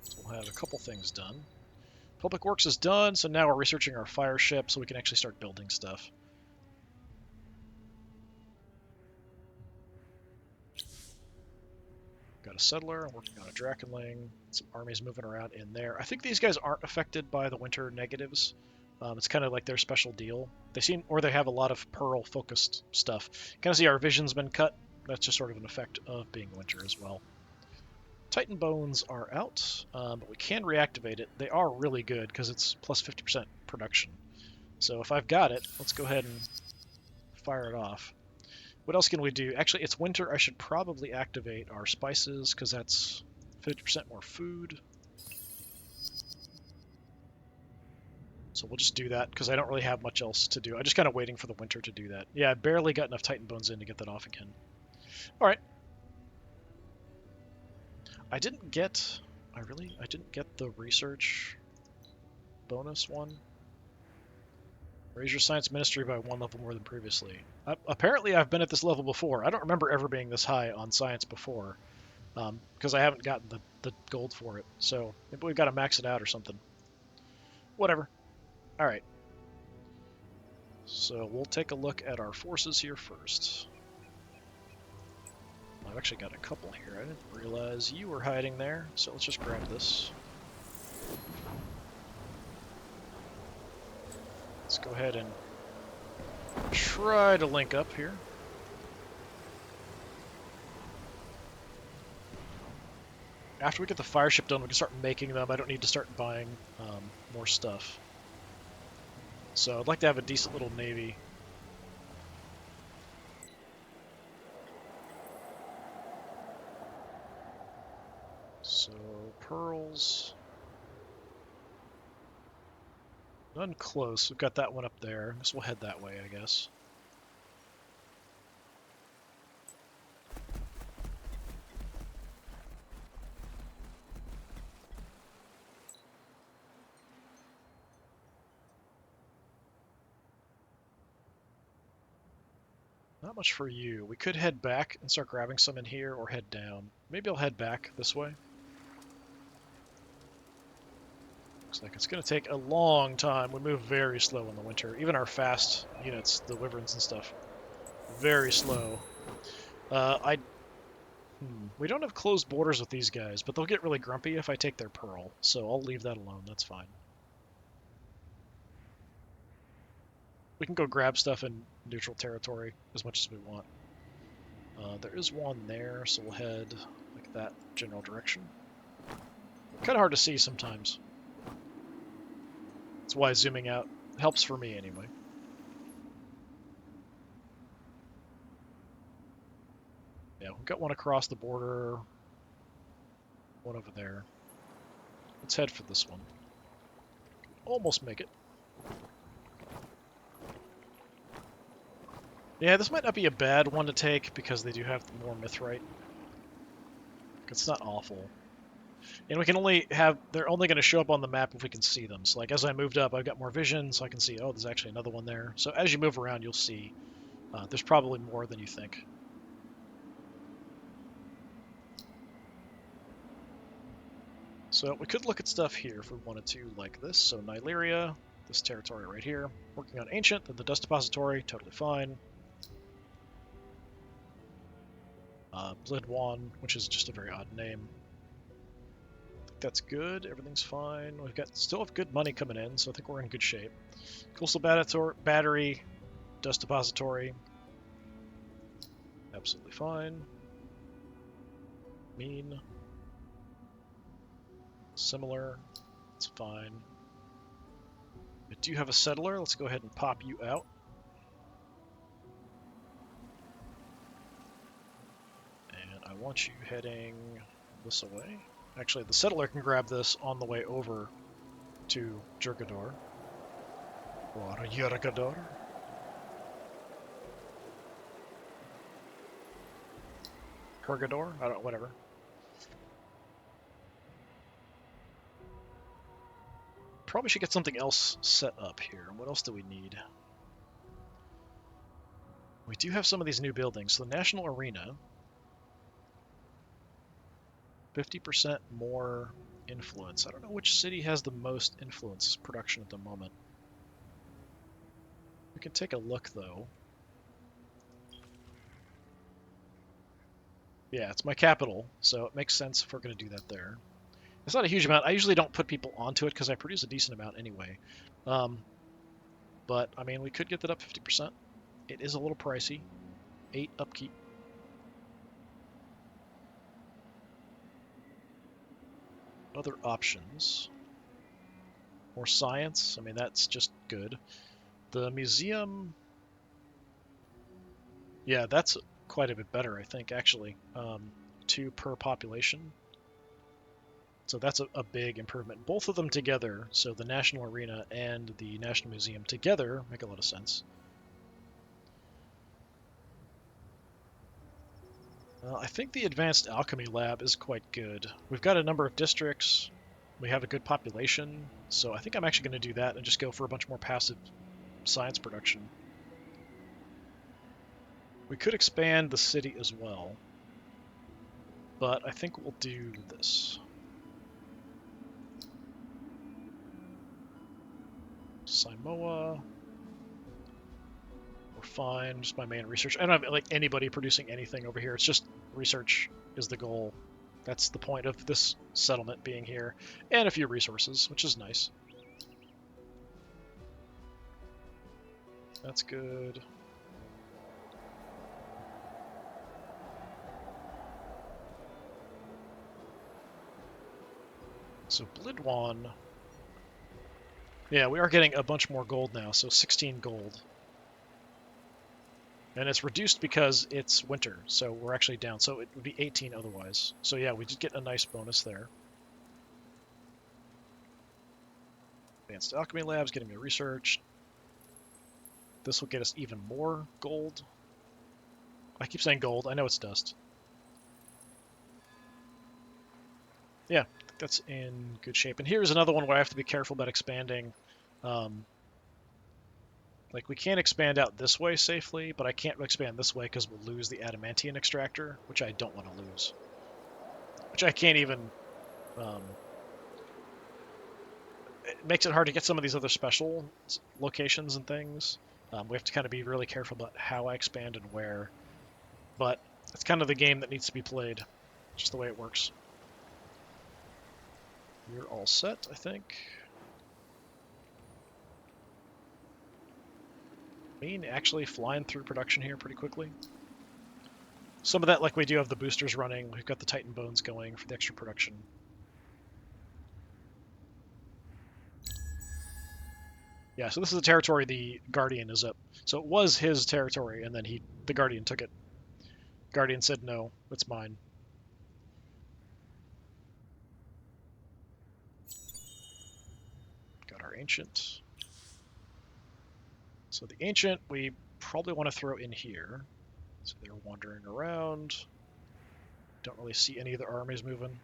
So we'll have a couple things done. Public Works is done, so now we're researching our fire ship so we can actually start building stuff. Got a settler, I'm working on a Drakkenling, some armies moving around in there. I think these guys aren't affected by the winter negatives. It's kind of like their special deal. They seem, or they have a lot of pearl-focused stuff. Kind of see our vision's been cut. That's just sort of an effect of being winter as well. Titan Bones are out, but we can reactivate it. They are really good because it's plus 50% production. So if I've got it, let's go ahead and fire it off. What else can we do? Actually, it's winter. I should probably activate our spices because that's 50% more food. So we'll just do that because I don't really have much else to do. I'm just kind of waiting for the winter to do that. Yeah, I barely got enough Titan Bones in to get that off again. All right. I didn't get the research bonus one. Raise your science ministry by 1 level more than previously. Apparently I've been at this level before. I don't remember ever being this high on science before, because I haven't gotten the gold for it. So maybe we've got to max it out or something. Whatever. All right. So we'll take a look at our forces here first. I've actually got a couple here. I didn't realize you were hiding there, so let's just grab this. Let's go ahead and try to link up here. After we get the fire ship done, we can start making them. I don't need to start buying more stuff. So I'd like to have a decent little navy. So, pearls. None close. We've got that one up there. I guess we'll head that way, I guess. Not much for you. We could head back and start grabbing some in here, or head down. Maybe I'll head back this way. Looks like it's going to take a long time. We move very slow in the winter. Even our fast units, the wyverns and stuff, very slow. We don't have closed borders with these guys, but they'll get really grumpy if I take their pearl, so I'll leave that alone. That's fine. We can go grab stuff in neutral territory as much as we want. There is one there, so we'll head like that general direction. Kind of hard to see sometimes. That's why zooming out helps for me anyway. Yeah, we've got one across the border, one over there. Let's head for this one. Almost make it. Yeah, this might not be a bad one to take because they do have more mithrite. It's not awful. And we can only have, they're only going to show up on the map if we can see them. So like as I moved up, I've got more vision, so I can see, oh, there's actually another one there. So as you move around, you'll see there's probably more than you think. So we could look at stuff here if we wanted to, like this. So Nyleria, this territory right here. Working on Ancient, then the Dust Depository, totally fine. Blidwan, which is just a very odd name. I think that's good. Everything's fine. We've got still have good money coming in, so I think we're in good shape. Coastal Battery, Dust Depository. Absolutely fine. Mean. Similar. It's fine. I do have a settler. Let's go ahead and pop you out. And I want you heading this way. Actually, the settler can grab this on the way over to Jurgador. Or Jurgador. Hergador? I don't know, whatever. Probably should get something else set up here. What else do we need? We do have some of these new buildings. So the National Arena, 50% more influence. I don't know which city has the most influence production at the moment. We can take a look, though. Yeah, it's my capital, so it makes sense if we're going to do that there. It's not a huge amount. I usually don't put people onto it because I produce a decent amount anyway. But, I mean, we could get that up 50%. It is a little pricey. 8 upkeep. Other options. More science. I mean, that's just good. The museum... Yeah, that's quite a bit better, I think, actually. 2 per population. So that's a big improvement. Both of them together, so the National Arena and the National Museum together, make a lot of sense. I think the Advanced Alchemy Lab is quite good. We've got a number of districts. We have a good population, so I think I'm actually going to do that and just go for a bunch more passive science production. We could expand the city as well, but I think we'll do this. Samoa. We're fine. Just my main research. I don't have like anybody producing anything over here. It's just research is the goal. That's the point of this settlement being here. And a few resources, which is nice. That's good. So Blidwan... Yeah, we are getting a bunch more gold now, so 16 gold. And it's reduced because it's winter, so we're actually down. So it would be 18 otherwise. So yeah, we did get a nice bonus there. Advanced Alchemy Lab's getting me research. This will get us even more gold. I keep saying gold. I know it's dust. Yeah, that's in good shape. And here's another one where I have to be careful about expanding. Like, we can't expand out this way safely, but I can't expand this way because we'll lose the Adamantian extractor, which I don't want to lose. Which I can't even... it makes it hard to get some of these other special locations and things. We have to kind of be really careful about how I expand and where. But it's kind of the game that needs to be played. Just the way it works. We're all set, I think. Actually flying through production here pretty quickly. Some of that, like we do have the boosters running. We've got the Titan Bones going for the extra production. Yeah, so this is the territory the Guardian is up. So it was his territory, and then the Guardian took it. Guardian said, no, it's mine. Got our Ancient. So the Ancient, we probably want to throw in here. So they're wandering around. Don't really see any of their armies moving.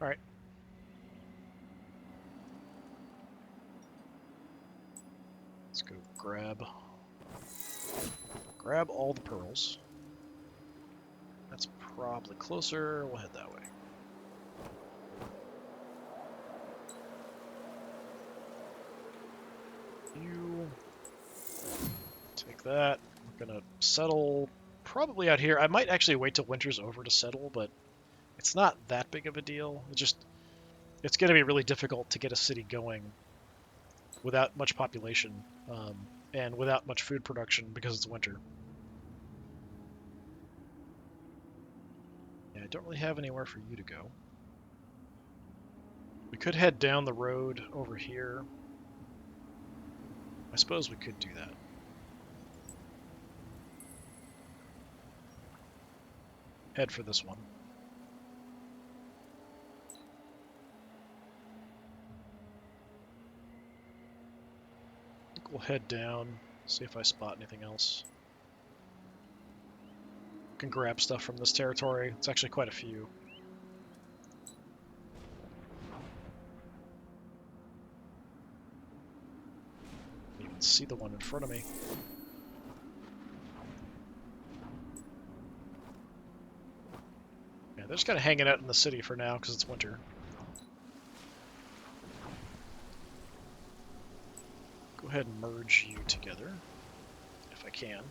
Alright. Let's go grab all the pearls. That's probably closer. We'll head that way. You take that. We're gonna settle probably out here. I might actually wait till winter's over to settle, but it's not that big of a deal. It's gonna be really difficult to get a city going without much population and without much food production because it's winter. Yeah, I don't really have anywhere for you to go. We could head down the road over here. I suppose we could do that. Head for this one. I think we'll head down, see if I spot anything else. Can grab stuff from this territory. It's actually quite a few. You can see the one in front of me. Yeah, they're just kind of hanging out in the city for now because it's winter. Go ahead and merge you together, if I can.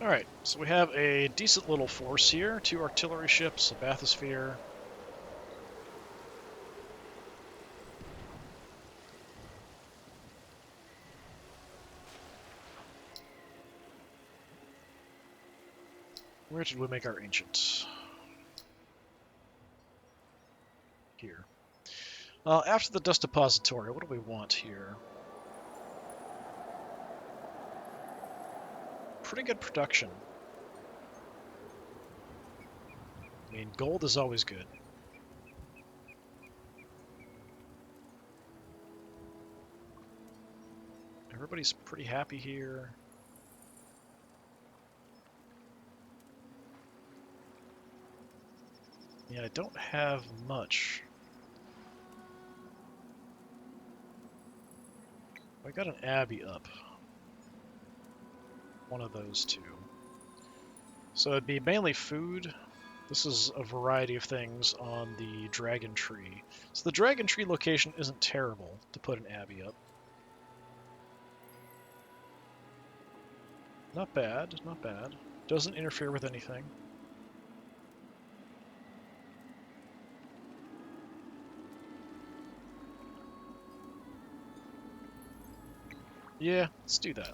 Alright, so we have a decent little force here. 2 artillery ships, a bathysphere. Where did we make our ancient? Here. After the dust depository, what do we want here? Pretty good production. I mean, gold is always good. Everybody's pretty happy here. Yeah, I don't have much. I got an abbey up. One of those two. So it'd be mainly food. This is a variety of things on the dragon tree. So the dragon tree location isn't terrible to put an abbey up. Not bad, not bad. Doesn't interfere with anything. Yeah, let's do that.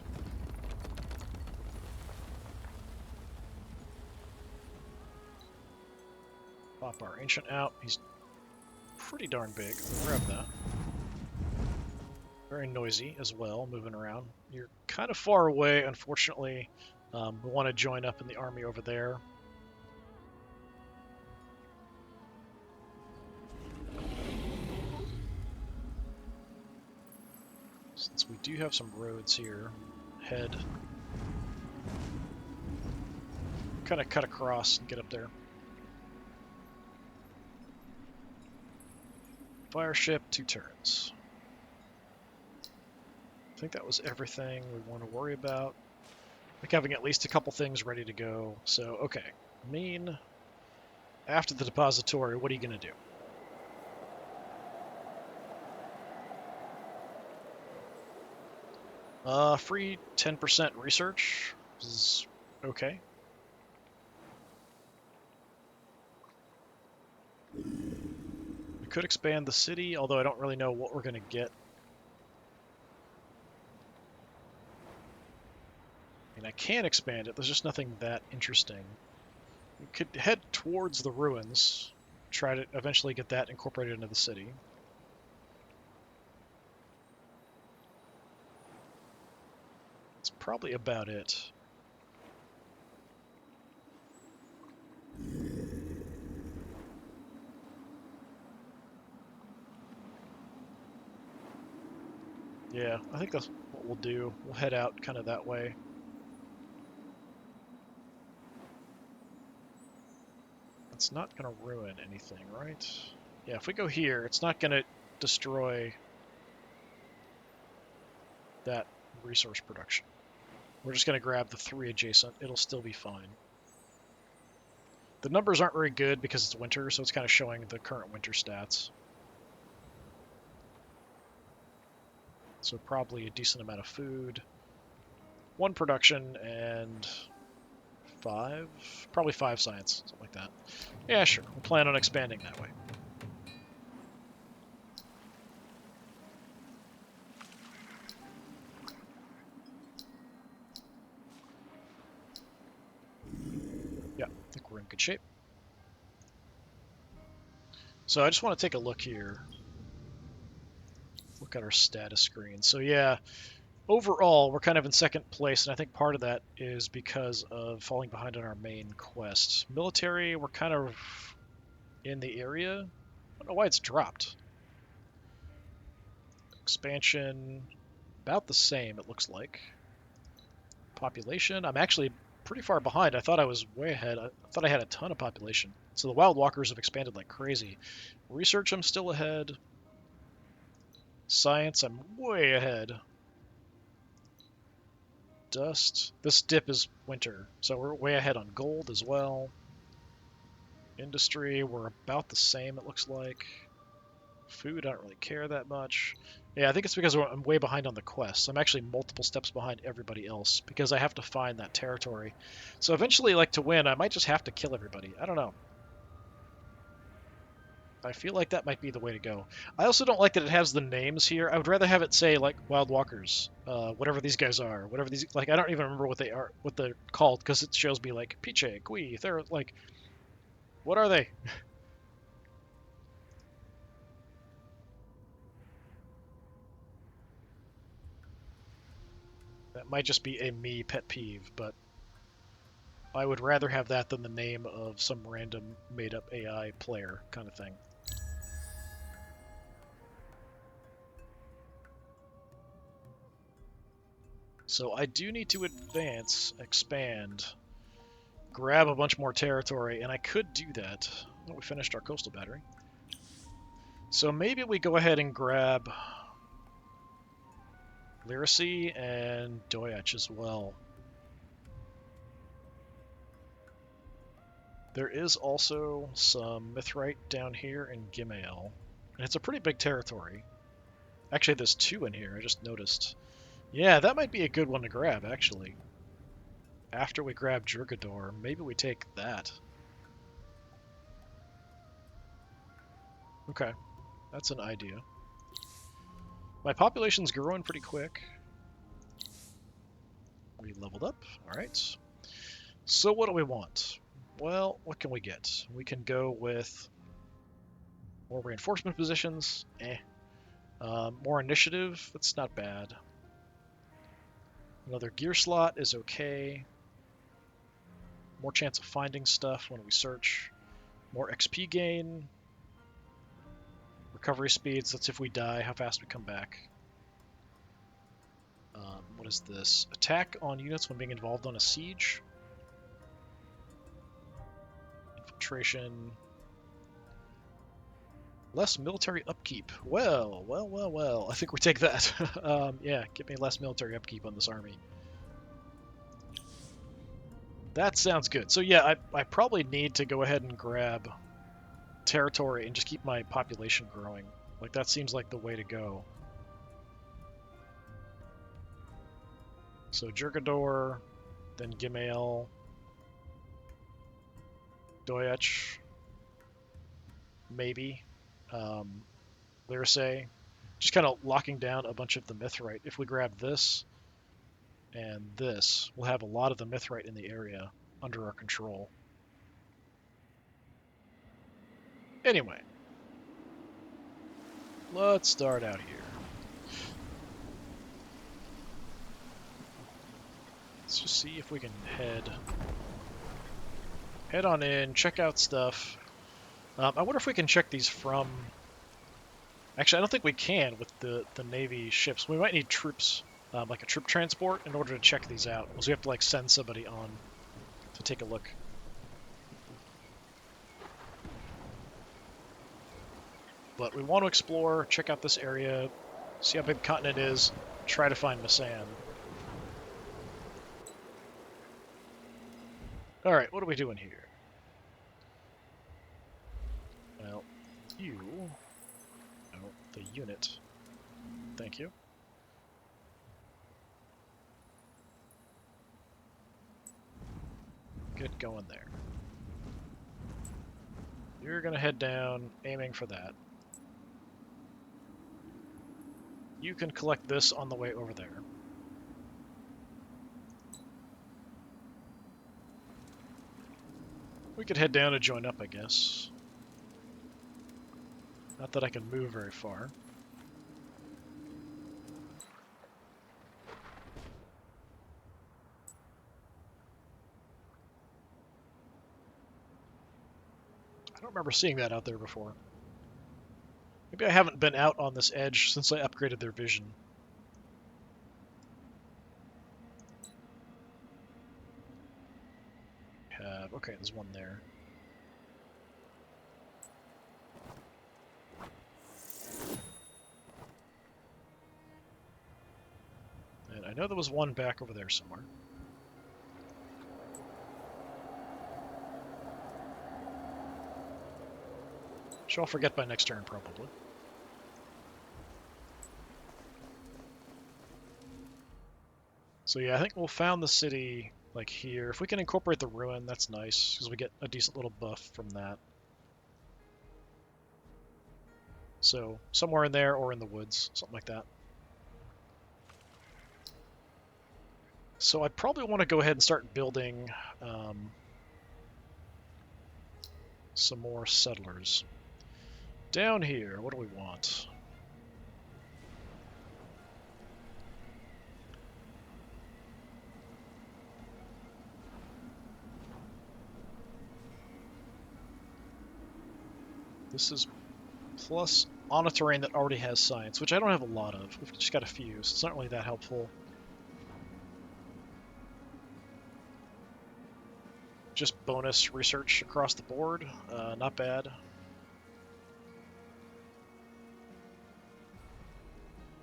Pop our ancient out. He's pretty darn big. Grab that. Very noisy as well, moving around. You're kind of far away, unfortunately. We want to join up in the army over there. Since we do have some roads here, head. Kind of cut across and get up there. Fire ship, 2 turrets. I think that was everything we want to worry about. Like having at least a couple things ready to go. So, okay. After the depository, what are you going to do? Free 10% research is okay. We could expand the city, although I don't really know what we're going to get. I mean, I can expand it, there's just nothing that interesting. We could head towards the ruins, try to eventually get that incorporated into the city. That's probably about it. Yeah, I think that's what we'll do. We'll head out kind of that way. It's not going to ruin anything, right? Yeah, if we go here, it's not going to destroy that resource production. We're just going to grab the 3 adjacent. It'll still be fine. The numbers aren't very good because it's winter, so it's kind of showing the current winter stats. So probably a decent amount of food. 1 production and 5? Probably 5 science, something like that. Yeah, sure. We'll plan on expanding that way. Yeah, I think we're in good shape. So I just want to take a look here. Look at our status screen. So yeah, overall, we're kind of in second place, and I think part of that is because of falling behind on our main quest. Military, we're kind of in the area. I don't know why it's dropped. Expansion, about the same, it looks like. Population, I'm actually pretty far behind. I thought I was way ahead. I thought I had a ton of population. So the Wild Walkers have expanded like crazy. Research, I'm still ahead. Science, I'm way ahead. Dust, this dip is winter, so we're way ahead on gold as well. Industry, we're about the same, it looks like. Food, I don't really care that much. Yeah, I think it's because I'm way behind on the quests. I'm actually multiple steps behind everybody else because I have to find that territory. So eventually, like, to win, I might just have to kill everybody. I don't know. I feel like that might be the way to go. I also don't like that it has the names here. I would rather have it say, like, Wild Walkers, whatever these guys are, whatever these, like, I don't even remember what they are, what they're called, because it shows me, like, Piche, Gui, they're, like, what are they? That might just be a me pet peeve, but I would rather have that than the name of some random made-up AI player kind of thing. So I do need to advance, expand, grab a bunch more territory, and I could do that. Oh, we finished our coastal battery. So maybe we go ahead and grab Lyracy and Doyach as well. There is also some Mithrite down here in Gimael, and it's a pretty big territory. Actually, there's two in here, I just noticed. Yeah, that might be a good one to grab, actually. After we grab Jurgador, maybe we take that. Okay, that's an idea. My population's growing pretty quick. We leveled up, alright. So what do we want? Well, what can we get? We can go with more reinforcement positions, more initiative, that's not bad. Another gear slot is okay. More chance of finding stuff when we search. More XP gain. Recovery speeds, that's if we die, how fast we come back. What is this? Attack on units when being involved on a siege. Infiltration. Less military upkeep. Well. I think we take that. Yeah, give me less military upkeep on this army. That sounds good. So yeah, I probably need to go ahead and grab territory and just keep my population growing. Like, that seems like the way to go. So Jurgador, then Gimael, Doyach, maybe, Lyrace. Just kind of locking down a bunch of the Mithrite. If we grab this and this, we'll have a lot of the Mithrite in the area under our control. Anyway, let's start out here. Let's just see if we can head on in, check out stuff. I wonder if we can check these from... Actually, I don't think we can with the Navy ships. We might need troops, like a troop transport, in order to check these out. Because we have to, like, send somebody on to take a look. But we want to explore, check out this area, see how big the continent is, try to find Masan. Alright, what are we doing here? Well, you... Oh, the unit. Thank you. Get going there. You're gonna head down, aiming for that. You can collect this on the way over there. We could head down and join up, I guess. Not that I can move very far. I don't remember seeing that out there before. Maybe I haven't been out on this edge since I upgraded their vision. Okay, there's one there. And I know there was one back over there somewhere. Which I'll forget by next turn, probably. So yeah, I think we'll found the city, like, here. If we can incorporate the ruin, that's nice, because we get a decent little buff from that. So, somewhere in there or in the woods, something like that. So I probably want to go ahead and start building some more settlers. Down here, what do we want? This is plus on a terrain that already has science, which I don't have a lot of. We've just got a few, so it's not really that helpful. Just bonus research across the board, not bad.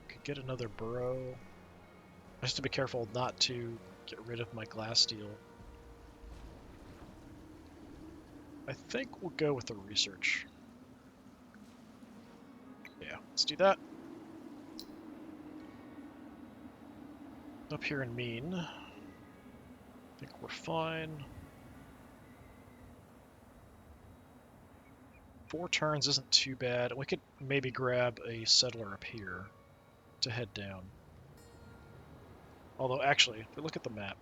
Could get another burrow. I have to be careful not to get rid of my glass steel. I think we'll go with the research. Yeah, let's do that. Up here in Mean. I think we're fine. 4 turns isn't too bad. We could maybe grab a settler up here to head down. Although, actually, if we look at the map,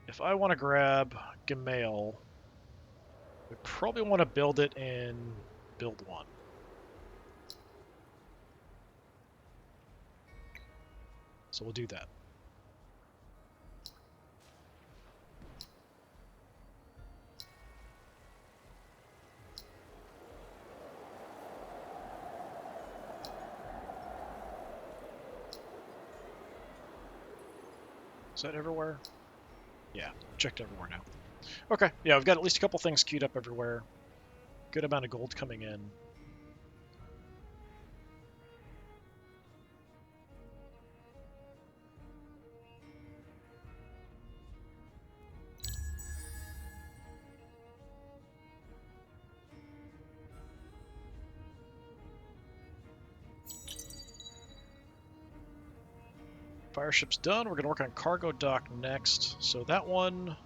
if I want to grab Gamale, we probably want to build it in build 1. So we'll do that. Is that everywhere? Yeah, checked everywhere now. Okay, yeah, we've got at least a couple things queued up everywhere. Good amount of gold coming in. Fireship's done. We're going to work on cargo dock next. So that one,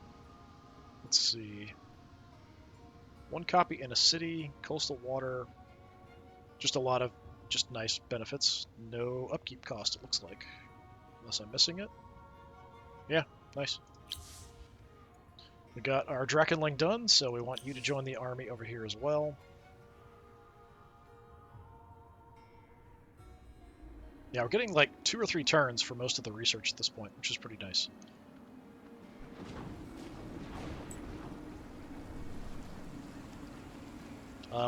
let's see. 1 copy in a city, coastal water, just a lot of just nice benefits. No upkeep cost, it looks like. Unless I'm missing it. Yeah, nice. We got our Drakkenling done, so we want you to join the army over here as well. Yeah, we're getting like 2 or 3 turns for most of the research at this point, which is pretty nice.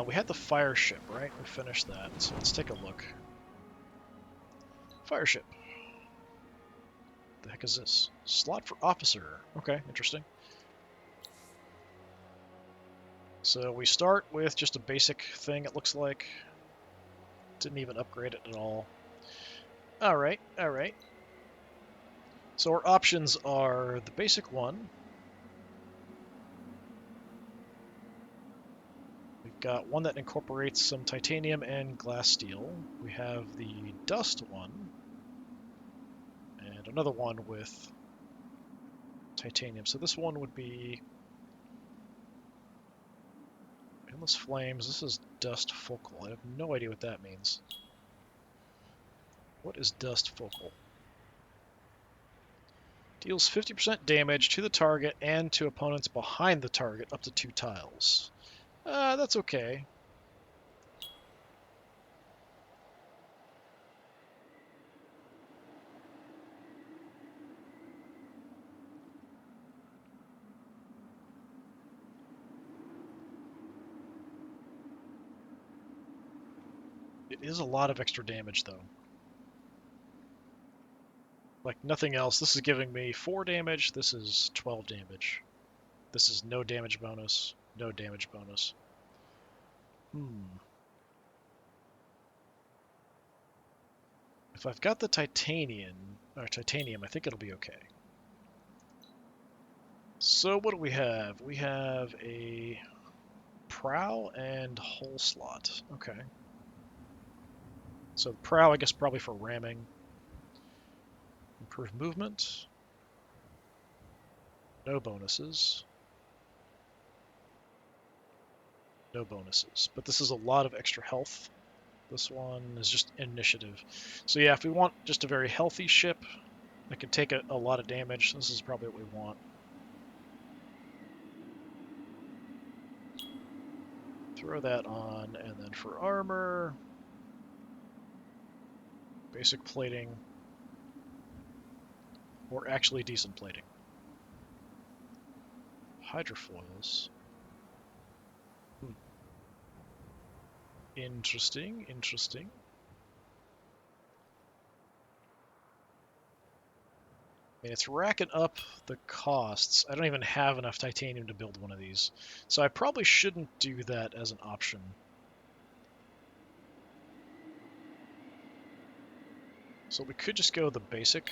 We had the fire ship, right? We finished that, so let's take a look. Fire ship. The heck is this? Slot for officer. Okay, interesting. So we start with just a basic thing, it looks like. Didn't even upgrade it at all. Alright, alright. So our options are the basic one. We've got one that incorporates some titanium and glass steel. We have the dust one. And another one with titanium. So this one would be endless flames. This is dust focal. I have no idea what that means. What is dust focal? Deals 50% damage to the target and to opponents behind the target up to 2 tiles. That's okay. It is a lot of extra damage, though. Like nothing else. This is giving me 4 damage. This is 12 damage. This is no damage bonus. No damage bonus. If I've got the titanium, I think it'll be okay. So what do we have? We have a prow and hull slot. Okay. So prow, I guess, probably for ramming. Improve movement. No bonuses. No bonuses. But this is a lot of extra health. This one is just initiative. So yeah, if we want just a very healthy ship that can take a lot of damage, this is probably what we want. Throw that on, and then for armor, basic plating, or actually decent plating. Hydrofoils. Interesting, interesting. I mean, it's racking up the costs. I don't even have enough titanium to build one of these. So I probably shouldn't do that as an option. So we could just go the basic.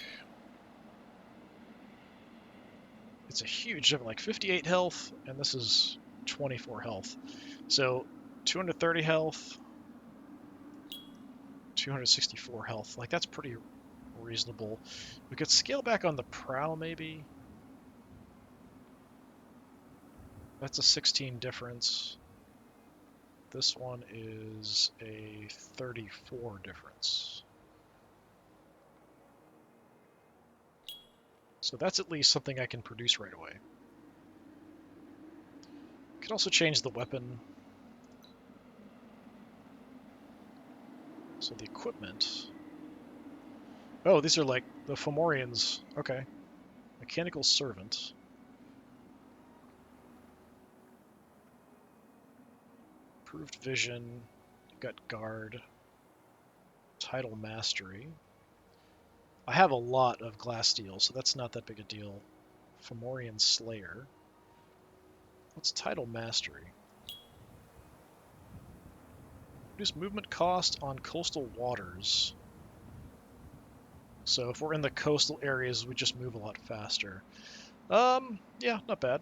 It's a huge difference, like 58 health, and this is 24 health. So 230 health, 264 health. Like, that's pretty reasonable. We could scale back on the prow, maybe. That's a 16 difference. This one is a 34 difference. So that's at least something I can produce right away. Could also change the weapon. So the equipment. Oh, these are like the Fomorians. Okay. Mechanical servant. Improved vision. You've got guard. Title mastery. I have a lot of glass steel, so that's not that big a deal. Fomorian Slayer. What's title mastery? Reduce movement cost on coastal waters. So if we're in the coastal areas, we just move a lot faster. Yeah, not bad.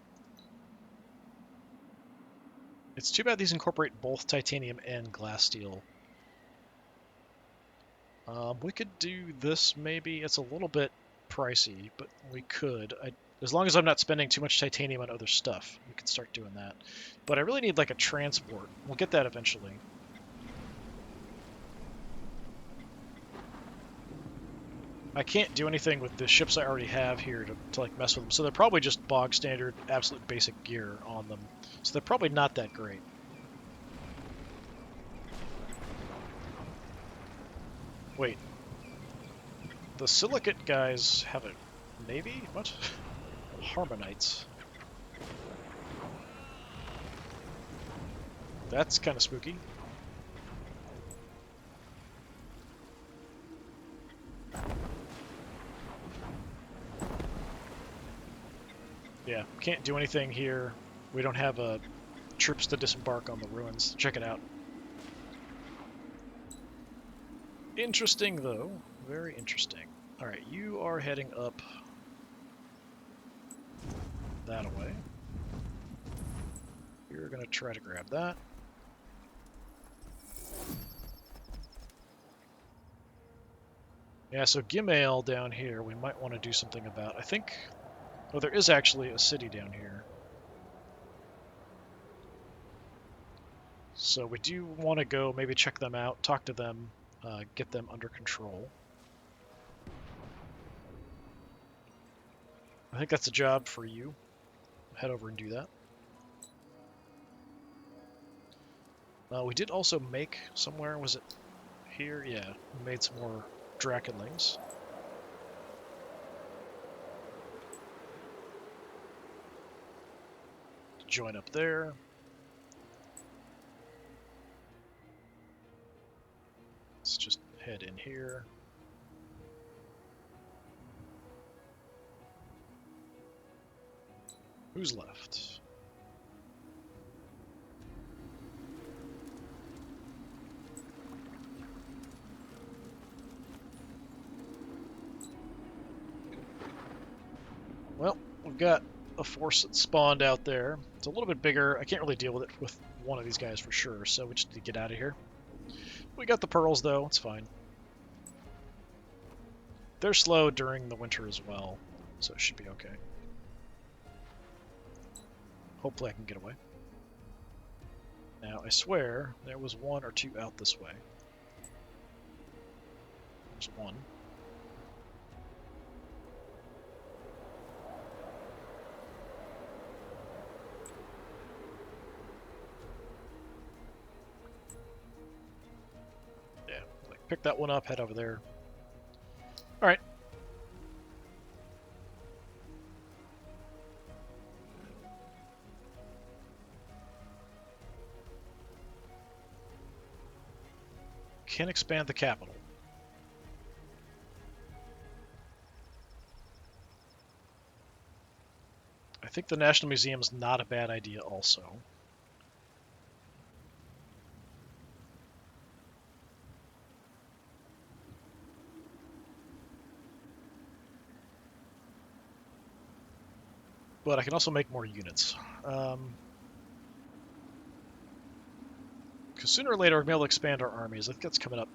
It's too bad these incorporate both titanium and glass steel. We could do this maybe. It's a little bit pricey, but we could. As long as I'm not spending too much titanium on other stuff, we can start doing that. But I really need like a transport. We'll get that eventually. I can't do anything with the ships I already have here to like mess with them. So they're probably just bog standard, absolute basic gear on them. So they're probably not that great. Wait. The silicate guys have a navy? What? Harmonites. That's kind of spooky. Yeah, can't do anything here. We don't have troops to disembark on the ruins. Check it out. Interesting, though. Very interesting. Alright, you are heading up that way. You're going to try to grab that. Yeah, so Gimail down here we might want to do something about. I think... Oh, there is actually a city down here. So we do want to go maybe check them out, talk to them, get them under control. I think that's a job for you. Head over and do that. We did also make somewhere, was it here? Yeah, we made some more Drakkenlings. Join up there. Let's just head in here. Who's left? Well, we've got a force that spawned out there. It's a little bit bigger. I can't really deal with it with one of these guys for sure, so we just need to get out of here. We got the pearls, though. It's fine. They're slow during the winter as well, so it should be okay. Hopefully I can get away. Now, I swear there was one or two out this way. There's one. Yeah, like pick that one up, head over there. Alright. Can expand the capital. I think the National Museum is not a bad idea also. But I can also make more units. Because sooner or later we're going to be able to expand our armies. I think that's coming up.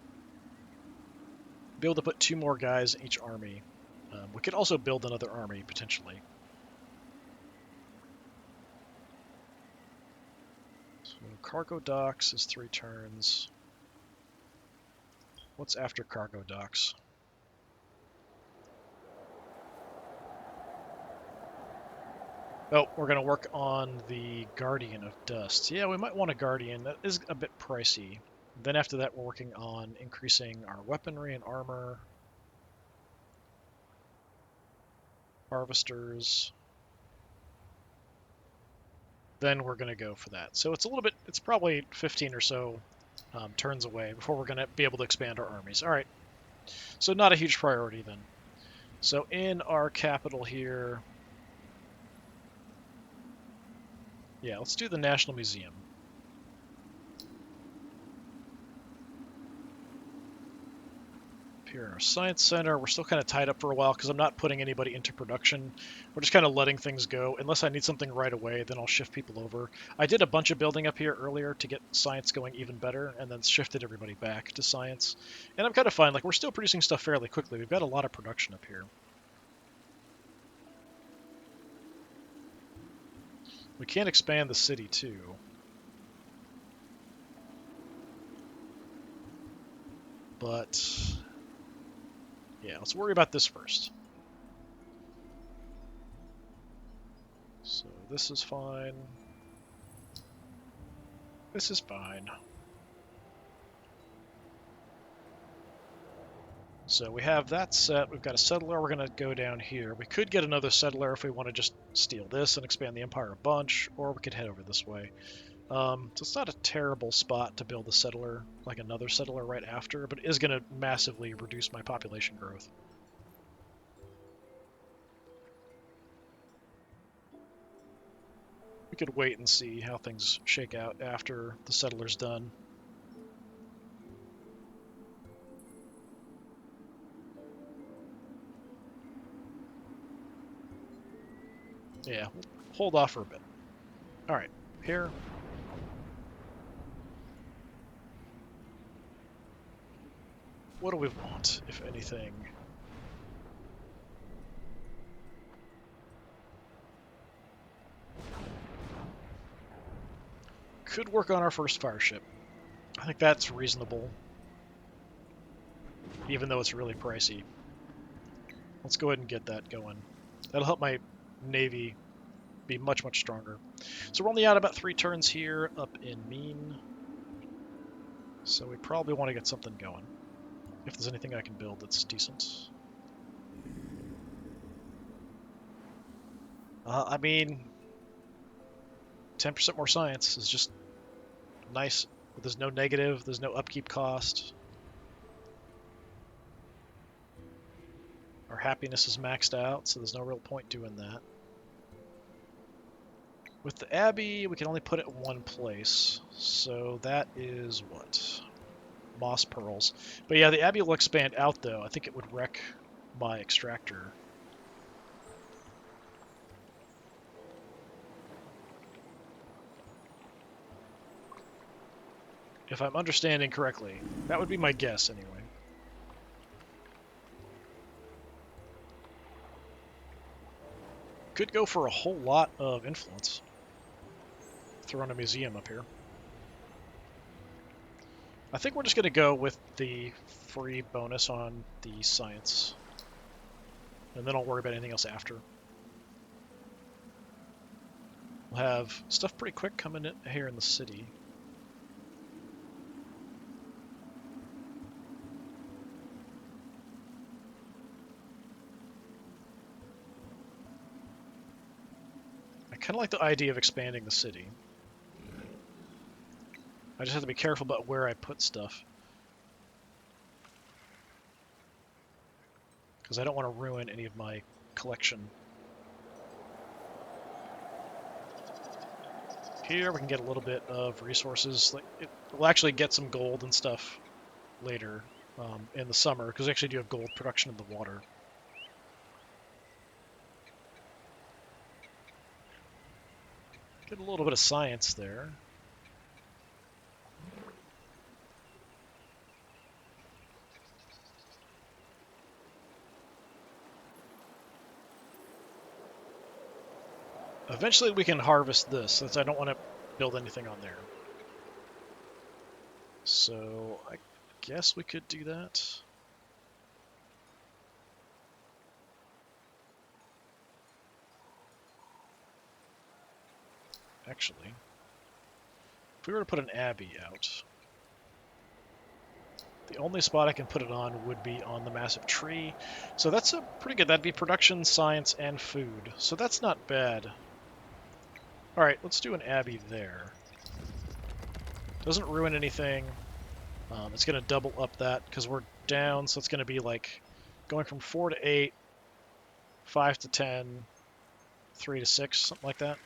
Be able to put 2 more guys in each army. We could also build another army, potentially. So cargo docks is 3 turns. What's after cargo docks? Oh, we're going to work on the Guardian of Dust. Yeah, we might want a Guardian. That is a bit pricey. Then after that, we're working on increasing our weaponry and armor. Harvesters. Then we're going to go for that. So it's a little bit, it's probably 15 or so turns away before we're going to be able to expand our armies. All right. So not a huge priority then. So in our capital here, yeah, let's do the National Museum. Up here in our Science Center, we're still kind of tied up for a while because I'm not putting anybody into production. We're just kind of letting things go. Unless I need something right away, then I'll shift people over. I did a bunch of building up here earlier to get science going even better, and then shifted everybody back to science. And I'm kind of fine. Like, we're still producing stuff fairly quickly. We've got a lot of production up here. We can expand the city, too. But, yeah, let's worry about this first. So this is fine. This is fine. So we have that set. We've got a settler. We're going to go down here. We could get another settler if we want to just steal this and expand the empire a bunch, or we could head over this way. So it's not a terrible spot to build a settler, like another settler right after, but it is going to massively reduce my population growth. We could wait and see how things shake out after the settler's done. Yeah, we'll hold off for a bit. All right, here. What do we want, if anything? Could work on our first fire ship. I think that's reasonable, even though it's really pricey. Let's go ahead and get that going. That'll help my navy be much, much stronger. So we're only out about 3 turns here up in mean. So we probably want to get something going. If there's anything I can build that's decent. I mean, 10% more science is just nice. There's no negative, there's no upkeep cost. Our happiness is maxed out, so there's no real point doing that. With the Abbey, we can only put it in one place, so that is what? Moss pearls. But yeah, the Abbey will expand out, though. I think it would wreck my extractor. If I'm understanding correctly. That would be my guess, anyway. Could go for a whole lot of influence. Throw in a museum up here. I think we're just going to go with the free bonus on the science. And then I'll worry about anything else after. We'll have stuff pretty quick coming in here in the city. I kind of like the idea of expanding the city. I just have to be careful about where I put stuff. Because I don't want to ruin any of my collection. Here we can get a little bit of resources. We'll actually get some gold and stuff later in the summer, because we actually do have gold production in the water. Get a little bit of science there. Eventually we can harvest this, since I don't want to build anything on there. So I guess we could do that. Actually, if we were to put an abbey out, the only spot I can put it on would be on the massive tree. So that's a pretty good. That'd be production, science, and food. So that's not bad. All right, let's do an abbey there. Doesn't ruin anything. It's going to double up that because we're down, so it's going to be like going from 4 to 8, 5 to 10, 3 to 6, something like that.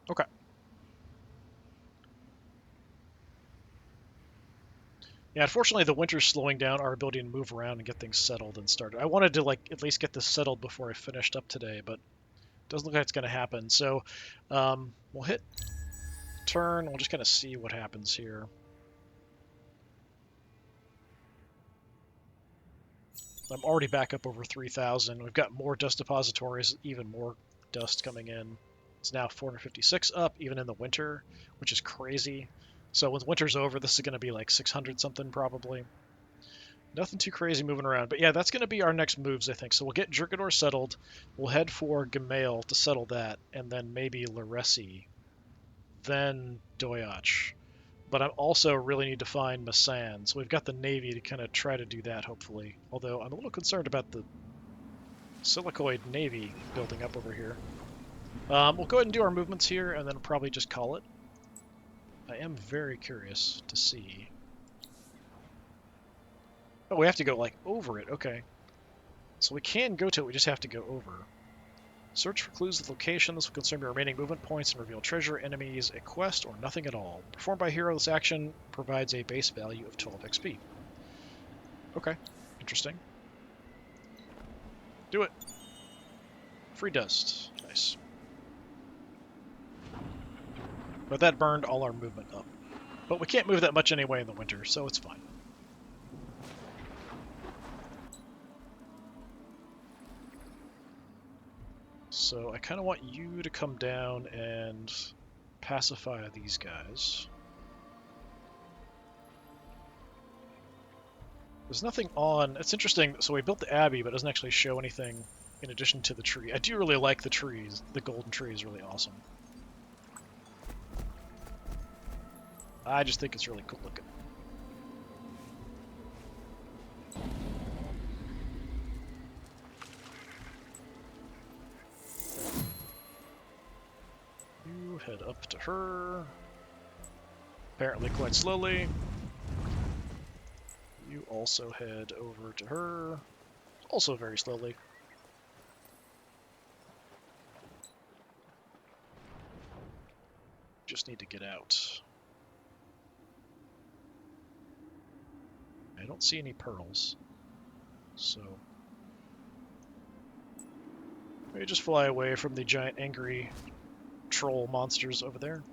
Okay. Yeah, unfortunately, the winter's slowing down our ability to move around and get things settled and started. I wanted to at least get this settled before I finished up today, but it doesn't look like it's going to happen. So we'll hit turn. We'll just kind of see what happens here. I'm already back up over 3,000. We've got more dust depositories, even more dust coming in. It's now 456 up, even in the winter, which is crazy. So when winter's over, this is going to be like 600 something probably. Nothing too crazy moving around. But yeah, that's going to be our next moves, I think. So we'll get Jurgador settled. We'll head for Gamail to settle that. And then maybe Laresi. Then Doyach. But I also really need to find Masan. So we've got the Navy to kind of try to do that, hopefully. Although I'm a little concerned about the Silicoid Navy building up over here. We'll go ahead and do our movements here, and then probably just call it. I am very curious to see. Oh, we have to go, like, over it. Okay. So we can go to it, we just have to go over. Search for clues with location. This will confirm your remaining movement points and reveal treasure, enemies, a quest, or nothing at all. Performed by hero, this action provides a base value of 12 XP. Okay. Interesting. Do it. Free dust. Nice. But that burned all our movement up. But we can't move that much anyway in the winter, so it's fine. So I kind of want you to come down and pacify these guys. There's nothing on... It's interesting, so we built the abbey, but it doesn't actually show anything in addition to the tree. I do really like the trees. The golden tree is really awesome. I just think it's really cool looking. You head up to her. Apparently quite slowly. You also head over to her. Also very slowly. Just need to get out. I don't see any pearls, so maybe just fly away from the giant angry troll monsters over there.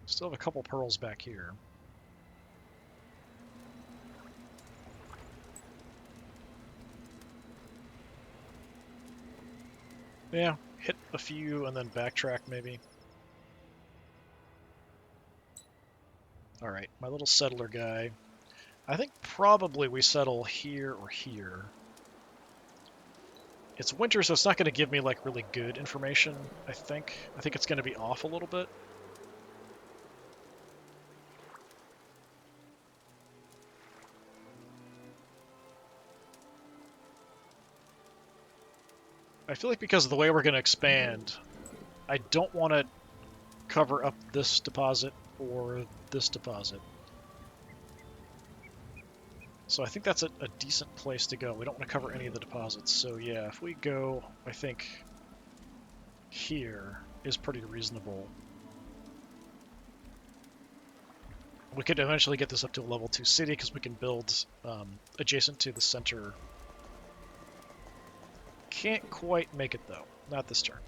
Still have a couple pearls back here. Yeah, hit a few and then backtrack maybe. Alright, my little settler guy. I think probably we settle here or here. It's winter, so it's not going to give me like really good information, I think. I think it's going to be off a little bit. I feel like because of the way we're going to expand, I don't want to cover up this deposit or this deposit. So I think that's a decent place to go. We don't want to cover any of the deposits. So yeah, if we go, I think here is pretty reasonable. We could eventually get this up to a level 2 city because we can build adjacent to the center. Can't quite make it though. Not this turn.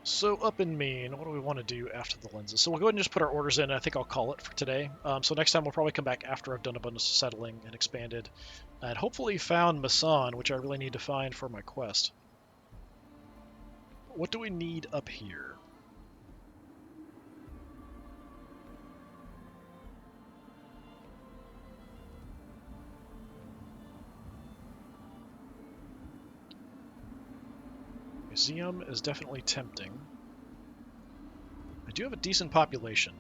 So up in Maine, what do we want to do after the lenses? So we'll go ahead and just put our orders in, and I think I'll call it for today. So next time we'll probably come back after I've done a bunch of settling and expanded. And hopefully found Masan, which I really need to find for my quest. What do we need up here? Museum is definitely tempting. I do have a decent population.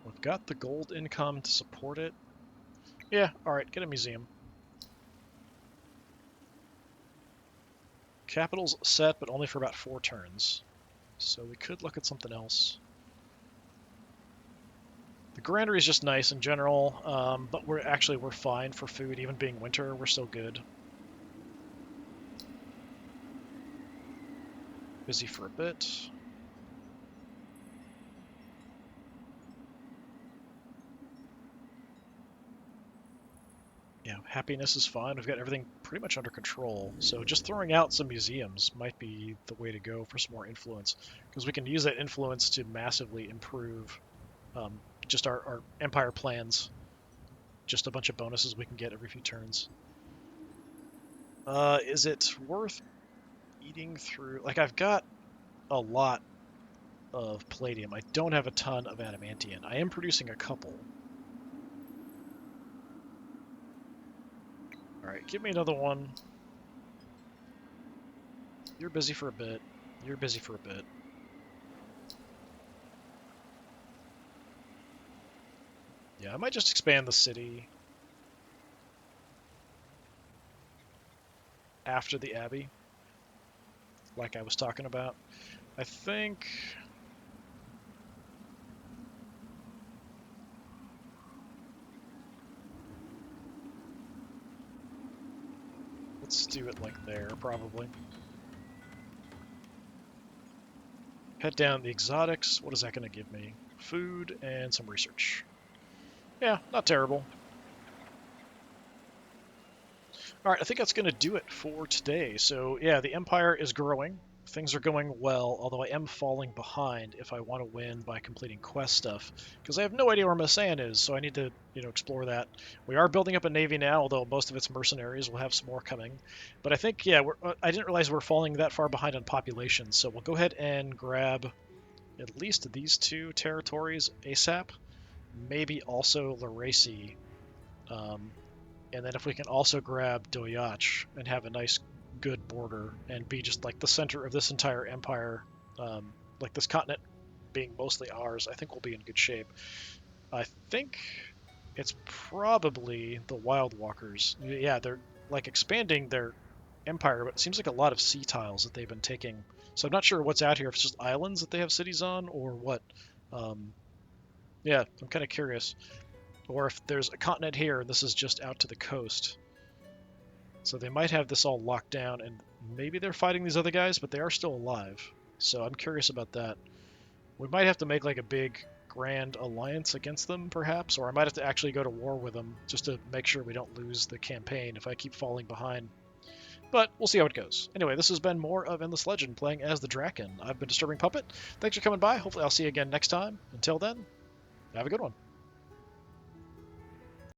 We've got the gold income to support it. Yeah, alright, get a museum. Capital's set, but only for about 4 turns. So we could look at something else. The granary is just nice in general, but we're fine for food, even being winter, we're still good. Busy for a bit. Yeah, happiness is fine. We've got everything pretty much under control. So just throwing out some museums might be the way to go for some more influence, because we can use that influence to massively improve just our empire plans. Just a bunch of bonuses we can get every few turns. Is it worth eating through... Like, I've got a lot of palladium. I don't have a ton of adamantium. I am producing a couple. Alright, give me another one. You're busy for a bit. You're busy for a bit. Yeah, I might just expand the city after the abbey, like I was talking about. I think... Let's do it like there, probably. Head down the exotics. What is that going to give me? Food and some research. Yeah, not terrible. Alright, I think that's going to do it for today. So, yeah, the Empire is growing. things are going well, although I am falling behind if I want to win by completing quest stuff, because I have no idea where Masan is, so I need to, explore that. We are building up a navy now, although most of it's mercenaries. We'll have some more coming. But I think, yeah, I didn't realize we're falling that far behind on population, so we'll go ahead and grab at least these two territories ASAP, maybe also Laracy. And then if we can also grab Doyach and have a nice, good border and be just like the center of this entire empire, like this continent being mostly ours, I think we'll be in good shape. I think it's probably the Wild Walkers. Yeah, they're like expanding their empire, but it seems like a lot of sea tiles that they've been taking. So I'm not sure what's out here, if it's just islands that they have cities on or what. Um, yeah, I'm kind of curious. Or if there's a continent here and this is just out to the coast. So they might have this all locked down, and maybe they're fighting these other guys, but they are still alive. So I'm curious about that. We might have to make like a big grand alliance against them, perhaps, or I might have to actually go to war with them just to make sure we don't lose the campaign if I keep falling behind. But we'll see how it goes. Anyway, this has been more of Endless Legend playing as the Drakken. I've been Disturbing Puppet. Thanks for coming by. Hopefully I'll see you again next time. Until then, have a good one.